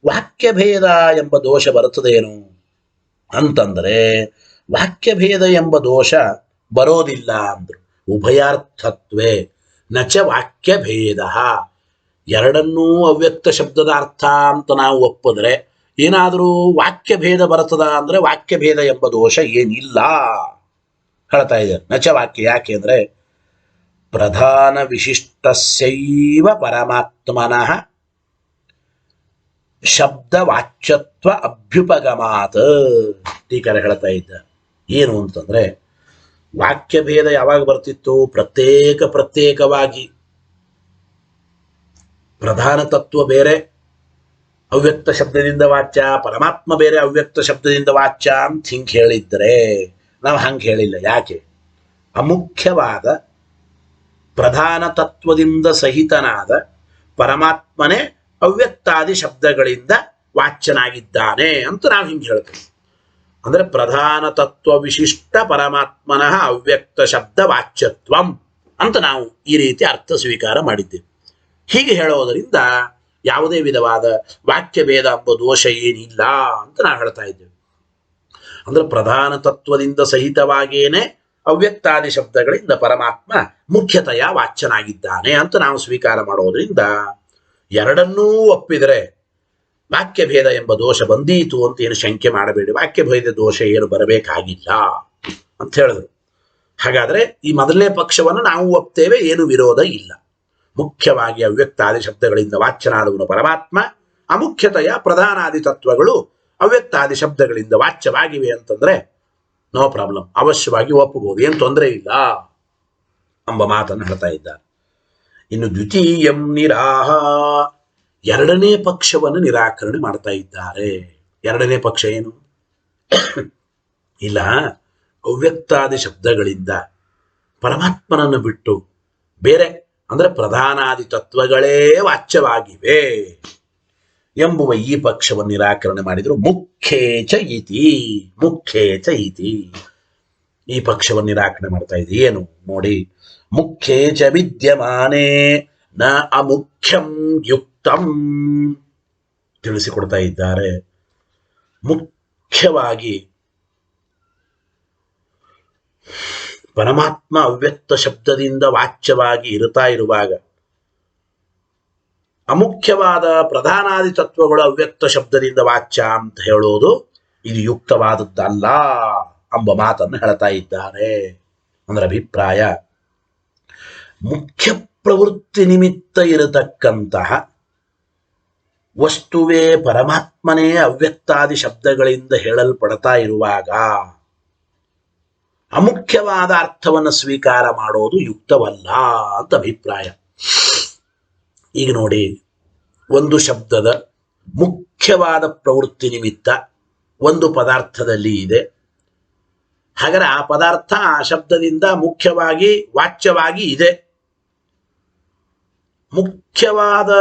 ವಾಕ್ಯಭೇದ ಎಂಬ ದೋಷ ಬರುತ್ತದೇನು ಅಂತಂದರೆ, ವಾಕ್ಯಭೇದ ಎಂಬ ದೋಷ ಬರೋದಿಲ್ಲ ಅಂದ್ರು. ಉಭಯಾರ್ಥತ್ವೇ ನಚ ವಾಕ್ಯಭೇದ. ಎರಡನ್ನೂ ಅವ್ಯಕ್ತ ಶಬ್ದದ ಅರ್ಥ ಅಂತ ನಾವು ಒಪ್ಪಿದ್ರೆ ಏನಾದರೂ ವಾಕ್ಯಭೇದ ಬರ್ತದ ಅಂದ್ರೆ ವಾಕ್ಯಭೇದ ಎಂಬ ದೋಷ ಏನಿಲ್ಲ ಹೇಳ್ತಾ ಇದ್ದಾರೆ. ನಚ ವಾಕ್ಯ ಯಾಕೆ ಅಂದ್ರೆ ಪ್ರಧಾನ ವಿಶಿಷ್ಟಸ್ಯೈವ ಪರಮಾತ್ಮನಃ ಶಬ್ದ ವಾಚ್ಯತ್ವ ಅಭ್ಯುಪಗಮಾತ್. ಟೀಕರ ಹೇಳ್ತಾ ಇದ್ದ ಏನು ಅಂತಂದ್ರೆ, ವಾಕ್ಯಭೇದ ಯಾವಾಗ ಬರ್ತಿತ್ತು? ಪ್ರತ್ಯೇಕವಾಗಿ ಪ್ರಧಾನ ತತ್ವ ಬೇರೆ ಅವ್ಯಕ್ತ ಶಬ್ದದಿಂದ ವಾಚ್ಯ, ಪರಮಾತ್ಮ ಬೇರೆ ಅವ್ಯಕ್ತ ಶಬ್ದದಿಂದ ವಾಚ್ಯ ಅಂತ ಹಿಂಗೆ ಹೇಳಿದ್ರೆ ನಾವು ಹಂಗೆ ಹೇಳಿಲ್ಲ. ಯಾಕೆ? ಅಮುಖ್ಯವಾದ ಪ್ರಧಾನ ತತ್ವದಿಂದ ಸಹಿತನಾದ ಪರಮಾತ್ಮನೇ ಅವ್ಯಕ್ತಾದಿ ಶಬ್ದಗಳಿಂದ ವಾಚ್ಯನಾಗಿದ್ದಾನೆ ಅಂತ ನಾವು ಹಿಂಗೆ ಹೇಳ್ತೇವೆ. ಅಂದ್ರೆ ಪ್ರಧಾನ ತತ್ವ ವಿಶಿಷ್ಟ ಪರಮಾತ್ಮನಃ ಅವ್ಯಕ್ತ ಶಬ್ದ ವಾಚ್ಯತ್ವಂ ಅಂತ ನಾವು ಈ ರೀತಿ ಅರ್ಥ ಸ್ವೀಕಾರ ಮಾಡಿದ್ದೇವೆ. ಹೀಗೆ ಹೇಳೋದರಿಂದ ಯಾವುದೇ ವಿಧವಾದ ವಾಕ್ಯಭೇದ ಎಂಬ ದೋಷ ಏನಿಲ್ಲ ಅಂತ ನಾವು ಹೇಳ್ತಾ ಇದ್ದೇವೆ. ಅಂದ್ರೆ ಪ್ರಧಾನ ತತ್ವದಿಂದ ಸಹಿತವಾಗೇನೆ ಅವ್ಯಕ್ತಾದಿ ಶಬ್ದಗಳಿಂದ ಪರಮಾತ್ಮ ಮುಖ್ಯತೆಯ ವಾಚ್ಯನಾಗಿದ್ದಾನೆ ಅಂತ ನಾವು ಸ್ವೀಕಾರ ಮಾಡೋದ್ರಿಂದ ಎರಡನ್ನೂ ಒಪ್ಪಿದರೆ ವಾಕ್ಯಭೇದ ಎಂಬ ದೋಷ ಬಂದೀತು ಅಂತ ಏನು ಶಂಕೆ ಮಾಡಬೇಡಿ. ವಾಕ್ಯಭೇದ ದೋಷ ಏನು ಬರಬೇಕಾಗಿಲ್ಲ ಅಂತ ಹೇಳಿದ್ರು. ಹಾಗಾದ್ರೆ ಈ ಮೊದಲನೇ ಪಕ್ಷವನ್ನು ನಾವು ಒಪ್ತೇವೆ, ಏನು ವಿರೋಧ ಇಲ್ಲ. ಮುಖ್ಯವಾಗಿ ಅವ್ಯಕ್ತಾದಿ ಶಬ್ದಗಳಿಂದ ವಾಚ್ಯನಾದವನು ಪರಮಾತ್ಮ, ಅಮುಖ್ಯತೆಯ ಪ್ರಧಾನಾದಿ ತತ್ವಗಳು ಅವ್ಯಕ್ತಾದಿ ಶಬ್ದಗಳಿಂದ ವಾಚ್ಯವಾಗಿವೆ ಅಂತಂದ್ರೆ ನೋ ಪ್ರಾಬ್ಲಮ್, ಅವಶ್ಯವಾಗಿ ಒಪ್ಪಬಹುದು, ಏನು ತೊಂದರೆ ಇಲ್ಲ ಎಂಬ ಮಾತನ್ನು ಹೇಳ್ತಾ ಇದ್ದಾರೆ. ಇನ್ನು ದ್ವಿತೀಯಂ ನಿರಾಹ, ಎರಡನೇ ಪಕ್ಷವನ್ನು ನಿರಾಕರಣೆ ಮಾಡ್ತಾ ಇದ್ದಾರೆ. ಎರಡನೇ ಪಕ್ಷ ಏನು? ಇಲ್ಲ, ಅವ್ಯಕ್ತಾದಿ ಶಬ್ದಗಳಿಂದ ಪರಮಾತ್ಮನನ್ನು ಬಿಟ್ಟು ಬೇರೆ ಅಂದ್ರೆ ಪ್ರಧಾನಾದಿ ತತ್ವಗಳೇ ವಾಚ್ಯವಾಗಿವೆ ಎಂಬುವ ಈ ಪಕ್ಷವನ್ನು ನಿರಾಕರಣೆ ಮಾಡಿದ್ರು. ಮುಖ್ಯೇಚ ಇತಿ ಈ ಪಕ್ಷವನ್ನು ನಿರಾಕರಣೆ ಮಾಡ್ತಾ ಇದೆ. ಏನು ನೋಡಿ, ಮುಖ್ಯೇಚ ವಿದ್ಯಮಾನೇ ನ ಅಮುಖ್ಯಂ ಯುಕ್ತಂ ತಿಳಿಸಿಕೊಡ್ತಾ ಇದ್ದಾರೆ. ಮುಖ್ಯವಾಗಿ ಪರಮಾತ್ಮ ಅವ್ಯಕ್ತ ಶಬ್ದದಿಂದ ವಾಚ್ಯವಾಗಿ ಇರುತ್ತಾ ಇರುವಾಗ ಅಮುಖ್ಯವಾದ ಪ್ರಧಾನಾದಿ ತತ್ವಗಳು ಅವ್ಯಕ್ತ ಶಬ್ದದಿಂದ ವಾಚ್ಯ ಅಂತ ಹೇಳೋದು ಇದು ಯುಕ್ತವಾದದ್ದಲ್ಲ ಎಂಬ ಮಾತನ್ನು ಹೇಳ್ತಾ ಇದ್ದಾರೆ. ಅಂದ್ರೆ ಅಭಿಪ್ರಾಯ, ಮುಖ್ಯ ಪ್ರವೃತ್ತಿ ನಿಮಿತ್ತ ಇರತಕ್ಕಂತಹ ವಸ್ತುವೇ ಪರಮಾತ್ಮನೇ ಅವ್ಯಕ್ತಾದಿ ಶಬ್ದಗಳಿಂದ ಹೇಳಲ್ಪಡ್ತಾ ಇರುವಾಗ ಅಮುಖ್ಯವಾದ ಅರ್ಥವನ್ನು ಸ್ವೀಕಾರ ಮಾಡೋದು ಯುಕ್ತವಲ್ಲ ಅಂತ ಅಭಿಪ್ರಾಯ. ಈಗ ನೋಡಿ, ಒಂದು ಶಬ್ದದ ಮುಖ್ಯವಾದ ಪ್ರವೃತ್ತಿ ನಿಮಿತ್ತ ಒಂದು ಪದಾರ್ಥದಲ್ಲಿ ಇದೆ. ಹಾಗಾದರೆ ಆ ಪದಾರ್ಥ ಆ ಶಬ್ದದಿಂದ ಮುಖ್ಯವಾಗಿ ವಾಚ್ಯವಾಗಿ ಇದೆ. ಮುಖ್ಯವಾದ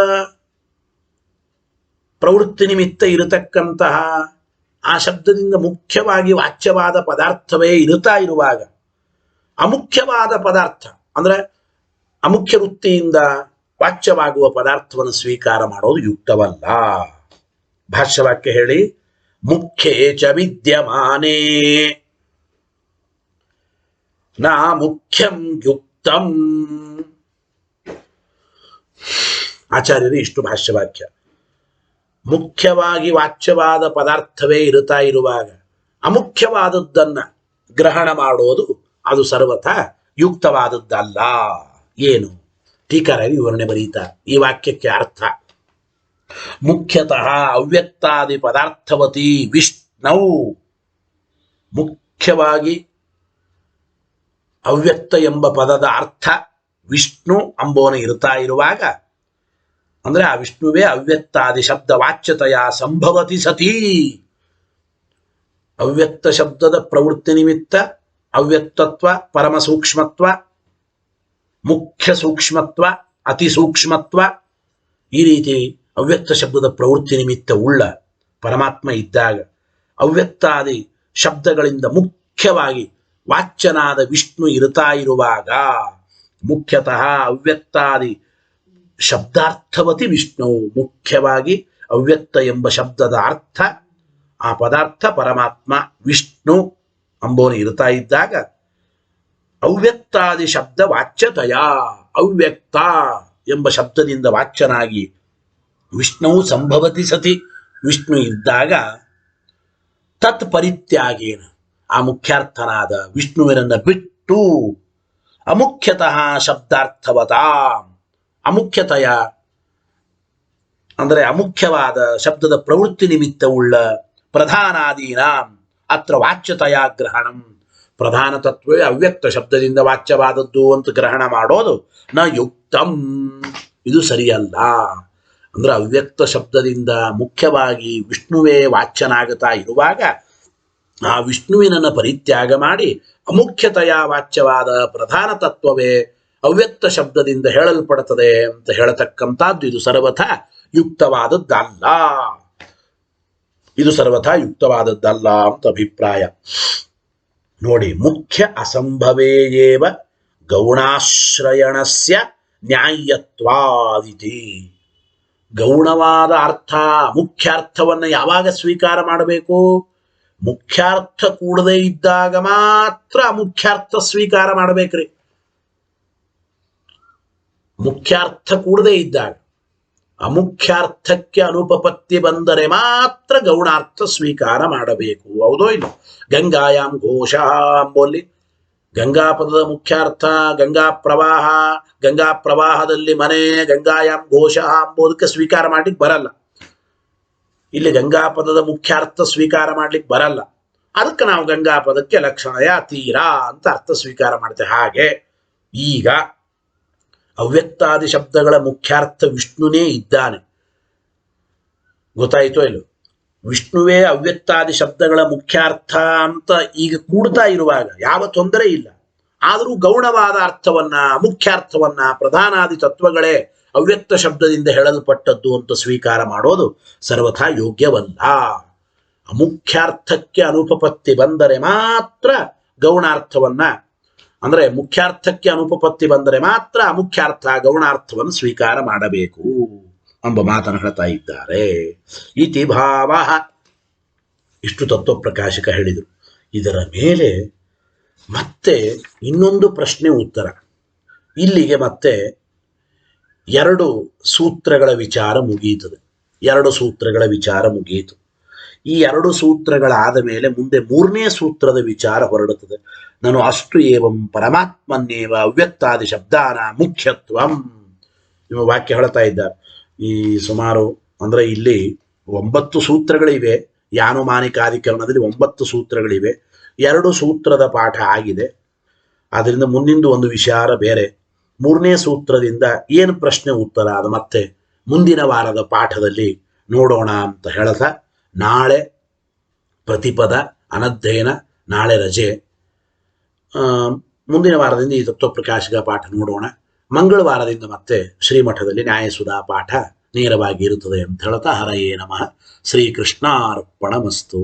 ಪ್ರವೃತ್ತಿ ನಿಮಿತ್ತ ಇರತಕ್ಕಂತಹ ಆ ಶಬ್ದದಿಂದ ಮುಖ್ಯವಾಗಿ ವಾಚ್ಯವಾದ ಪದಾರ್ಥವೇ ಇರುತ್ತಾ ಇರುವಾಗ ಅಮುಖ್ಯವಾದ ಪದಾರ್ಥ ಅಂದ್ರೆ ಅಮುಖ್ಯ ವೃತ್ತಿಯಿಂದ ವಾಚ್ಯವಾಗುವ ಪದಾರ್ಥವನ್ನು ಸ್ವೀಕಾರ ಮಾಡೋದು ಯುಕ್ತವಲ್ಲ. ಭಾಷ್ಯವಾಕ್ಯ ಹೇಳಿ, ಮುಖ್ಯೇ ಚ ವಿದ್ಯಮಾನೇ ನಾ ಮುಖ್ಯಂ ಯುಕ್ತಂ. ಆಚಾರ್ಯರು ಇಷ್ಟು ಭಾಷ್ಯವಾಕ್ಯ. ಮುಖ್ಯವಾಗಿ ವಾಚ್ಯವಾದ ಪದಾರ್ಥವೇ ಇರುತ್ತಾ ಇರುವಾಗ ಅಮುಖ್ಯವಾದದ್ದನ್ನ ಗ್ರಹಣ ಮಾಡೋದು ಅದು ಸರ್ವಥಾ ಯುಕ್ತವಾದದ್ದಲ್ಲ. ಏನು? ಟೀಕಾರಾಗಿ ವಿವರಣೆ ಬರೀತಾರೆ. ಈ ವಾಕ್ಯಕ್ಕೆ ಅರ್ಥ, ಮುಖ್ಯತಃ ಅವ್ಯಕ್ತಾದಿ ಪದಾರ್ಥವತಿ ವಿಷ್ಣು. ಮುಖ್ಯವಾಗಿ ಅವ್ಯಕ್ತ ಎಂಬ ಪದದ ಅರ್ಥ ವಿಷ್ಣು ಅಂಬೋನು ಇರುತ್ತಾ ಇರುವಾಗ, ಅಂದ್ರೆ ಆ ವಿಷ್ಣುವೇ ಅವ್ಯಕ್ತಾದಿ ಶಬ್ದ ವಾಚ್ಯತೆಯ ಸಂಭವತಿ ಸತಿ. ಅವ್ಯಕ್ತ ಶಬ್ದದ ಪ್ರವೃತ್ತಿ ನಿಮಿತ್ತ ಅವ್ಯಕ್ತತ್ವ, ಪರಮ ಸೂಕ್ಷ್ಮತ್ವ, ಮುಖ್ಯ ಸೂಕ್ಷ್ಮತ್ವ, ಅತಿ ಸೂಕ್ಷ್ಮತ್ವ, ಈ ರೀತಿ ಅವ್ಯಕ್ತ ಶಬ್ದದ ಪ್ರವೃತ್ತಿ ನಿಮಿತ್ತ ಉಳ್ಳ ಪರಮಾತ್ಮ ಇದ್ದಾಗ ಅವ್ಯಕ್ತಾದಿ ಶಬ್ದಗಳಿಂದ ಮುಖ್ಯವಾಗಿ ವಾಚ್ಯನಾದ ವಿಷ್ಣು ಇರುತ್ತಾ ಇರುವಾಗ ಮುಖ್ಯತಃ ಅವ್ಯಕ್ತಾದಿ ಶಬ್ದಾರ್ಥವತಿ ವಿಷ್ಣು. ಮುಖ್ಯವಾಗಿ ಅವ್ಯಕ್ತ ಎಂಬ ಶಬ್ದದ ಅರ್ಥ ಆ ಪದಾರ್ಥ ಪರಮಾತ್ಮ ವಿಷ್ಣು ಅಂಬೋನು ಇರುತ್ತಾ ಇದ್ದಾಗ ಅವ್ಯಕ್ತಾದಿ ಶಬ್ದ ವಾಚ್ಯತೆಯ ಅವ್ಯಕ್ತ ಎಂಬ ಶಬ್ದದಿಂದ ವಾಚ್ಯನಾಗಿ ವಿಷ್ಣು ಸಂಭವತಿ ಸತಿ ವಿಷ್ಣು ಇದ್ದಾಗ ತತ್ ಪರಿತ್ಯಾಗೇನ ಆ ಮುಖ್ಯಾರ್ಥನಾದ ವಿಷ್ಣುವಿನನ್ನ ಬಿಟ್ಟು ಅಮುಖ್ಯತಃ ಶಬ್ದಾರ್ಥವತ ಅಮುಖ್ಯತೆಯ ಅಂದರೆ ಅಮುಖ್ಯವಾದ ಶಬ್ದದ ಪ್ರವೃತ್ತಿ ನಿಮಿತ್ತ ಉಳ್ಳ ಪ್ರಧಾನಾದೀನ ಅತ್ರ ವಾಚ್ಯತೆಯ ಗ್ರಹಣಂ. ಪ್ರಧಾನ ತತ್ವವೇ ಅವ್ಯಕ್ತ ಶಬ್ದದಿಂದ ವಾಚ್ಯವಾದದ್ದು ಅಂತ ಗ್ರಹಣ ಮಾಡೋದು ನ ಯುಕ್ತಂ, ಇದು ಸರಿಯಲ್ಲ. ಅಂದ್ರೆ ಅವ್ಯಕ್ತ ಶಬ್ದದಿಂದ ಮುಖ್ಯವಾಗಿ ವಿಷ್ಣುವೇ ವಾಚ್ಯನಾಗುತ್ತಾ ಇರುವಾಗ ಆ ವಿಷ್ಣುವಿನನ್ನ ಪರಿತ್ಯಾಗ ಮಾಡಿ ಅಮುಖ್ಯತೆಯ ವಾಚ್ಯವಾದ ಪ್ರಧಾನ ತತ್ವವೇ ಅವ್ಯಕ್ತ ಶಬ್ದದಿಂದ ಹೇಳಲ್ಪಡುತ್ತದೆ ಅಂತ ಹೇಳತಕ್ಕಂಥದ್ದು ಇದು ಸರ್ವಥಾ ಯುಕ್ತವಾದದ್ದಲ್ಲ. ಇದು ಸರ್ವಥಾ ಯುಕ್ತವಾದದ್ದಲ್ಲ ಅಂತ ಅಭಿಪ್ರಾಯ. ನೋಡಿ, ಮುಖ್ಯ ಅಸಂಭವೇಯೇವ ಗೌಣಾಶ್ರಯಣಸ್ಯ ನ್ಯಾಯತ್ವಾದಿತಿ. ಗೌಣವಾದ ಅರ್ಥ ಮುಖ್ಯಾರ್ಥವನ್ನು ಯಾವಾಗ ಸ್ವೀಕಾರ ಮಾಡಬೇಕು? ಮುಖ್ಯಾರ್ಥ ಕೂಡದೇ ಇದ್ದಾಗ ಮಾತ್ರ ಮುಖ್ಯಾರ್ಥ ಸ್ವೀಕಾರ ಮಾಡಬೇಕ್ರಿ. ಮುಖ್ಯಾರ್ಥ ಕೂಡದೇ ಇದ್ದಾಗ, ಅಮುಖ್ಯಾರ್ಥಕ್ಕೆ ಅನುಪಪತ್ತಿ ಬಂದರೆ ಮಾತ್ರ ಗೌಣಾರ್ಥ ಸ್ವೀಕಾರ ಮಾಡಬೇಕು. ಹೌದೋ ಇಲ್ಲ? ಗಂಗಾಯಾಮ್ ಘೋಷ ಅಂಬೋಲ್ಲಿ ಗಂಗಾ ಪದದ ಮುಖ್ಯಾರ್ಥ ಗಂಗಾ ಪ್ರವಾಹ, ಗಂಗಾ ಪ್ರವಾಹದಲ್ಲಿ ಮನೆ, ಗಂಗಾಯಾಮ್ ಘೋಷ ಅಂಬೋದಕ್ಕೆ ಸ್ವೀಕಾರ ಮಾಡ್ಲಿಕ್ಕೆ ಬರಲ್ಲ. ಇಲ್ಲಿ ಗಂಗಾ ಪದದ ಮುಖ್ಯಾರ್ಥ ಸ್ವೀಕಾರ ಮಾಡ್ಲಿಕ್ಕೆ ಬರಲ್ಲ. ಅದಕ್ಕೆ ನಾವು ಗಂಗಾ ಪದಕ್ಕೆ ಲಕ್ಷಣಯ ತೀರ ಅಂತ ಅರ್ಥ ಸ್ವೀಕಾರ ಮಾಡ್ತೇವೆ. ಹಾಗೆ ಈಗ ಅವ್ಯಕ್ತಾದಿ ಶಬ್ದಗಳ ಮುಖ್ಯಾರ್ಥ ವಿಷ್ಣುನೇ ಇದ್ದಾನೆ. ಗೊತ್ತಾಯಿತೋ ಇಲ್ಲ? ವಿಷ್ಣುವೇ ಅವ್ಯಕ್ತಾದಿ ಶಬ್ದಗಳ ಮುಖ್ಯಾರ್ಥ ಅಂತ ಈಗ ಕೂಡ್ತಾ ಇರುವಾಗ ಯಾವ ತೊಂದರೆ ಇಲ್ಲ. ಆದರೂ ಗೌಣವಾದ ಅರ್ಥವನ್ನ ಮುಖ್ಯಾರ್ಥವನ್ನ ಪ್ರಧಾನಾದಿ ತತ್ವಗಳೇ ಅವ್ಯಕ್ತ ಶಬ್ದದಿಂದ ಹೇಳಲ್ಪಟ್ಟದ್ದು ಅಂತ ಸ್ವೀಕಾರ ಮಾಡೋದು ಸರ್ವಥಾ ಯೋಗ್ಯವಲ್ಲ. ಅಮುಖ್ಯಾರ್ಥಕ್ಕೆ ಅನುಪಪತ್ತಿ ಬಂದರೆ ಮಾತ್ರ ಗೌಣಾರ್ಥವನ್ನ, ಅಂದ್ರೆ ಮುಖ್ಯಾರ್ಥಕ್ಕೆ ಅನುಪಪತ್ತಿ ಬಂದರೆ ಮಾತ್ರ ಅಮುಖ್ಯಾರ್ಥ ಗೌಣಾರ್ಥವನ್ನು ಸ್ವೀಕಾರ ಮಾಡಬೇಕು ಎಂಬ ಮಾತನ್ನು ಹೇಳ್ತಾ ಇದ್ದಾರೆ. ಇತಿ ಭಾವ. ಇಷ್ಟು ತತ್ವಪ್ರಕಾಶಕ ಹೇಳಿದರು. ಇದರ ಮೇಲೆ ಮತ್ತೆ ಇನ್ನೊಂದು ಪ್ರಶ್ನೆ ಉತ್ತರ. ಇಲ್ಲಿಗೆ ಮತ್ತೆ 2 ಸೂತ್ರಗಳ ವಿಚಾರ ಮುಗಿಯುತ್ತದೆ. 2 ಸೂತ್ರಗಳ ವಿಚಾರ ಮುಗಿಯಿತು. ಈ ಎರಡು ಸೂತ್ರಗಳಾದ ಮೇಲೆ ಮುಂದೆ ಮೂರನೇ ಸೂತ್ರದ ವಿಚಾರ ಹೊರಡುತ್ತದೆ. ನಾನು ಅಷ್ಟು ಏವಂ ಪರಮಾತ್ಮನ್ನೇವ ಅವ್ಯಕ್ತಾದಿ ಶಬ್ದಾನ ಮುಖ್ಯತ್ವಂ. ನಿಮ್ಮ ವಾಕ್ಯ ಹೇಳ್ತಾ ಇದ್ದಾರೆ. ಈ ಸುಮಾರು ಅಂದರೆ ಇಲ್ಲಿ 9 ಸೂತ್ರಗಳಿವೆ. ಯಾನುಮಾನಿಕಾಧಿಕರಣದಲ್ಲಿ 9 ಸೂತ್ರಗಳಿವೆ. 2 ಸೂತ್ರದ ಪಾಠ ಆಗಿದೆ. ಆದ್ದರಿಂದ ಮುಂದಿಂದು ಒಂದು ವಿಚಾರ ಬೇರೆ. ಮೂರನೇ ಸೂತ್ರದಿಂದ ಏನು ಪ್ರಶ್ನೆ ಉತ್ತರ ಅದು ಮತ್ತೆ ಮುಂದಿನ ವಾರದ ಪಾಠದಲ್ಲಿ ನೋಡೋಣ ಅಂತ ಹೇಳ್ತಾ, ನಾಳೆ ಪ್ರತಿಪದ ಅನಧ್ಯಯನ, ನಾಳೆ ರಜೆ. ಮುಂದಿನ ವಾರದಿಂದ ಈ ತತ್ವಪ್ರಕಾಶಕ ಪಾಠ ನೋಡೋಣ. ಮಂಗಳವಾರದಿಂದ ಮತ್ತೆ ಶ್ರೀಮಠದಲ್ಲಿ ನ್ಯಾಯಸುಧಾ ಪಾಠ ನೇರವಾಗಿ ಇರುತ್ತದೆ ಅಂತ ಹೇಳ್ತಾ, ಹರಯೇ ನಮಃ. ಶ್ರೀಕೃಷ್ಣಾರ್ಪಣಮಸ್ತು.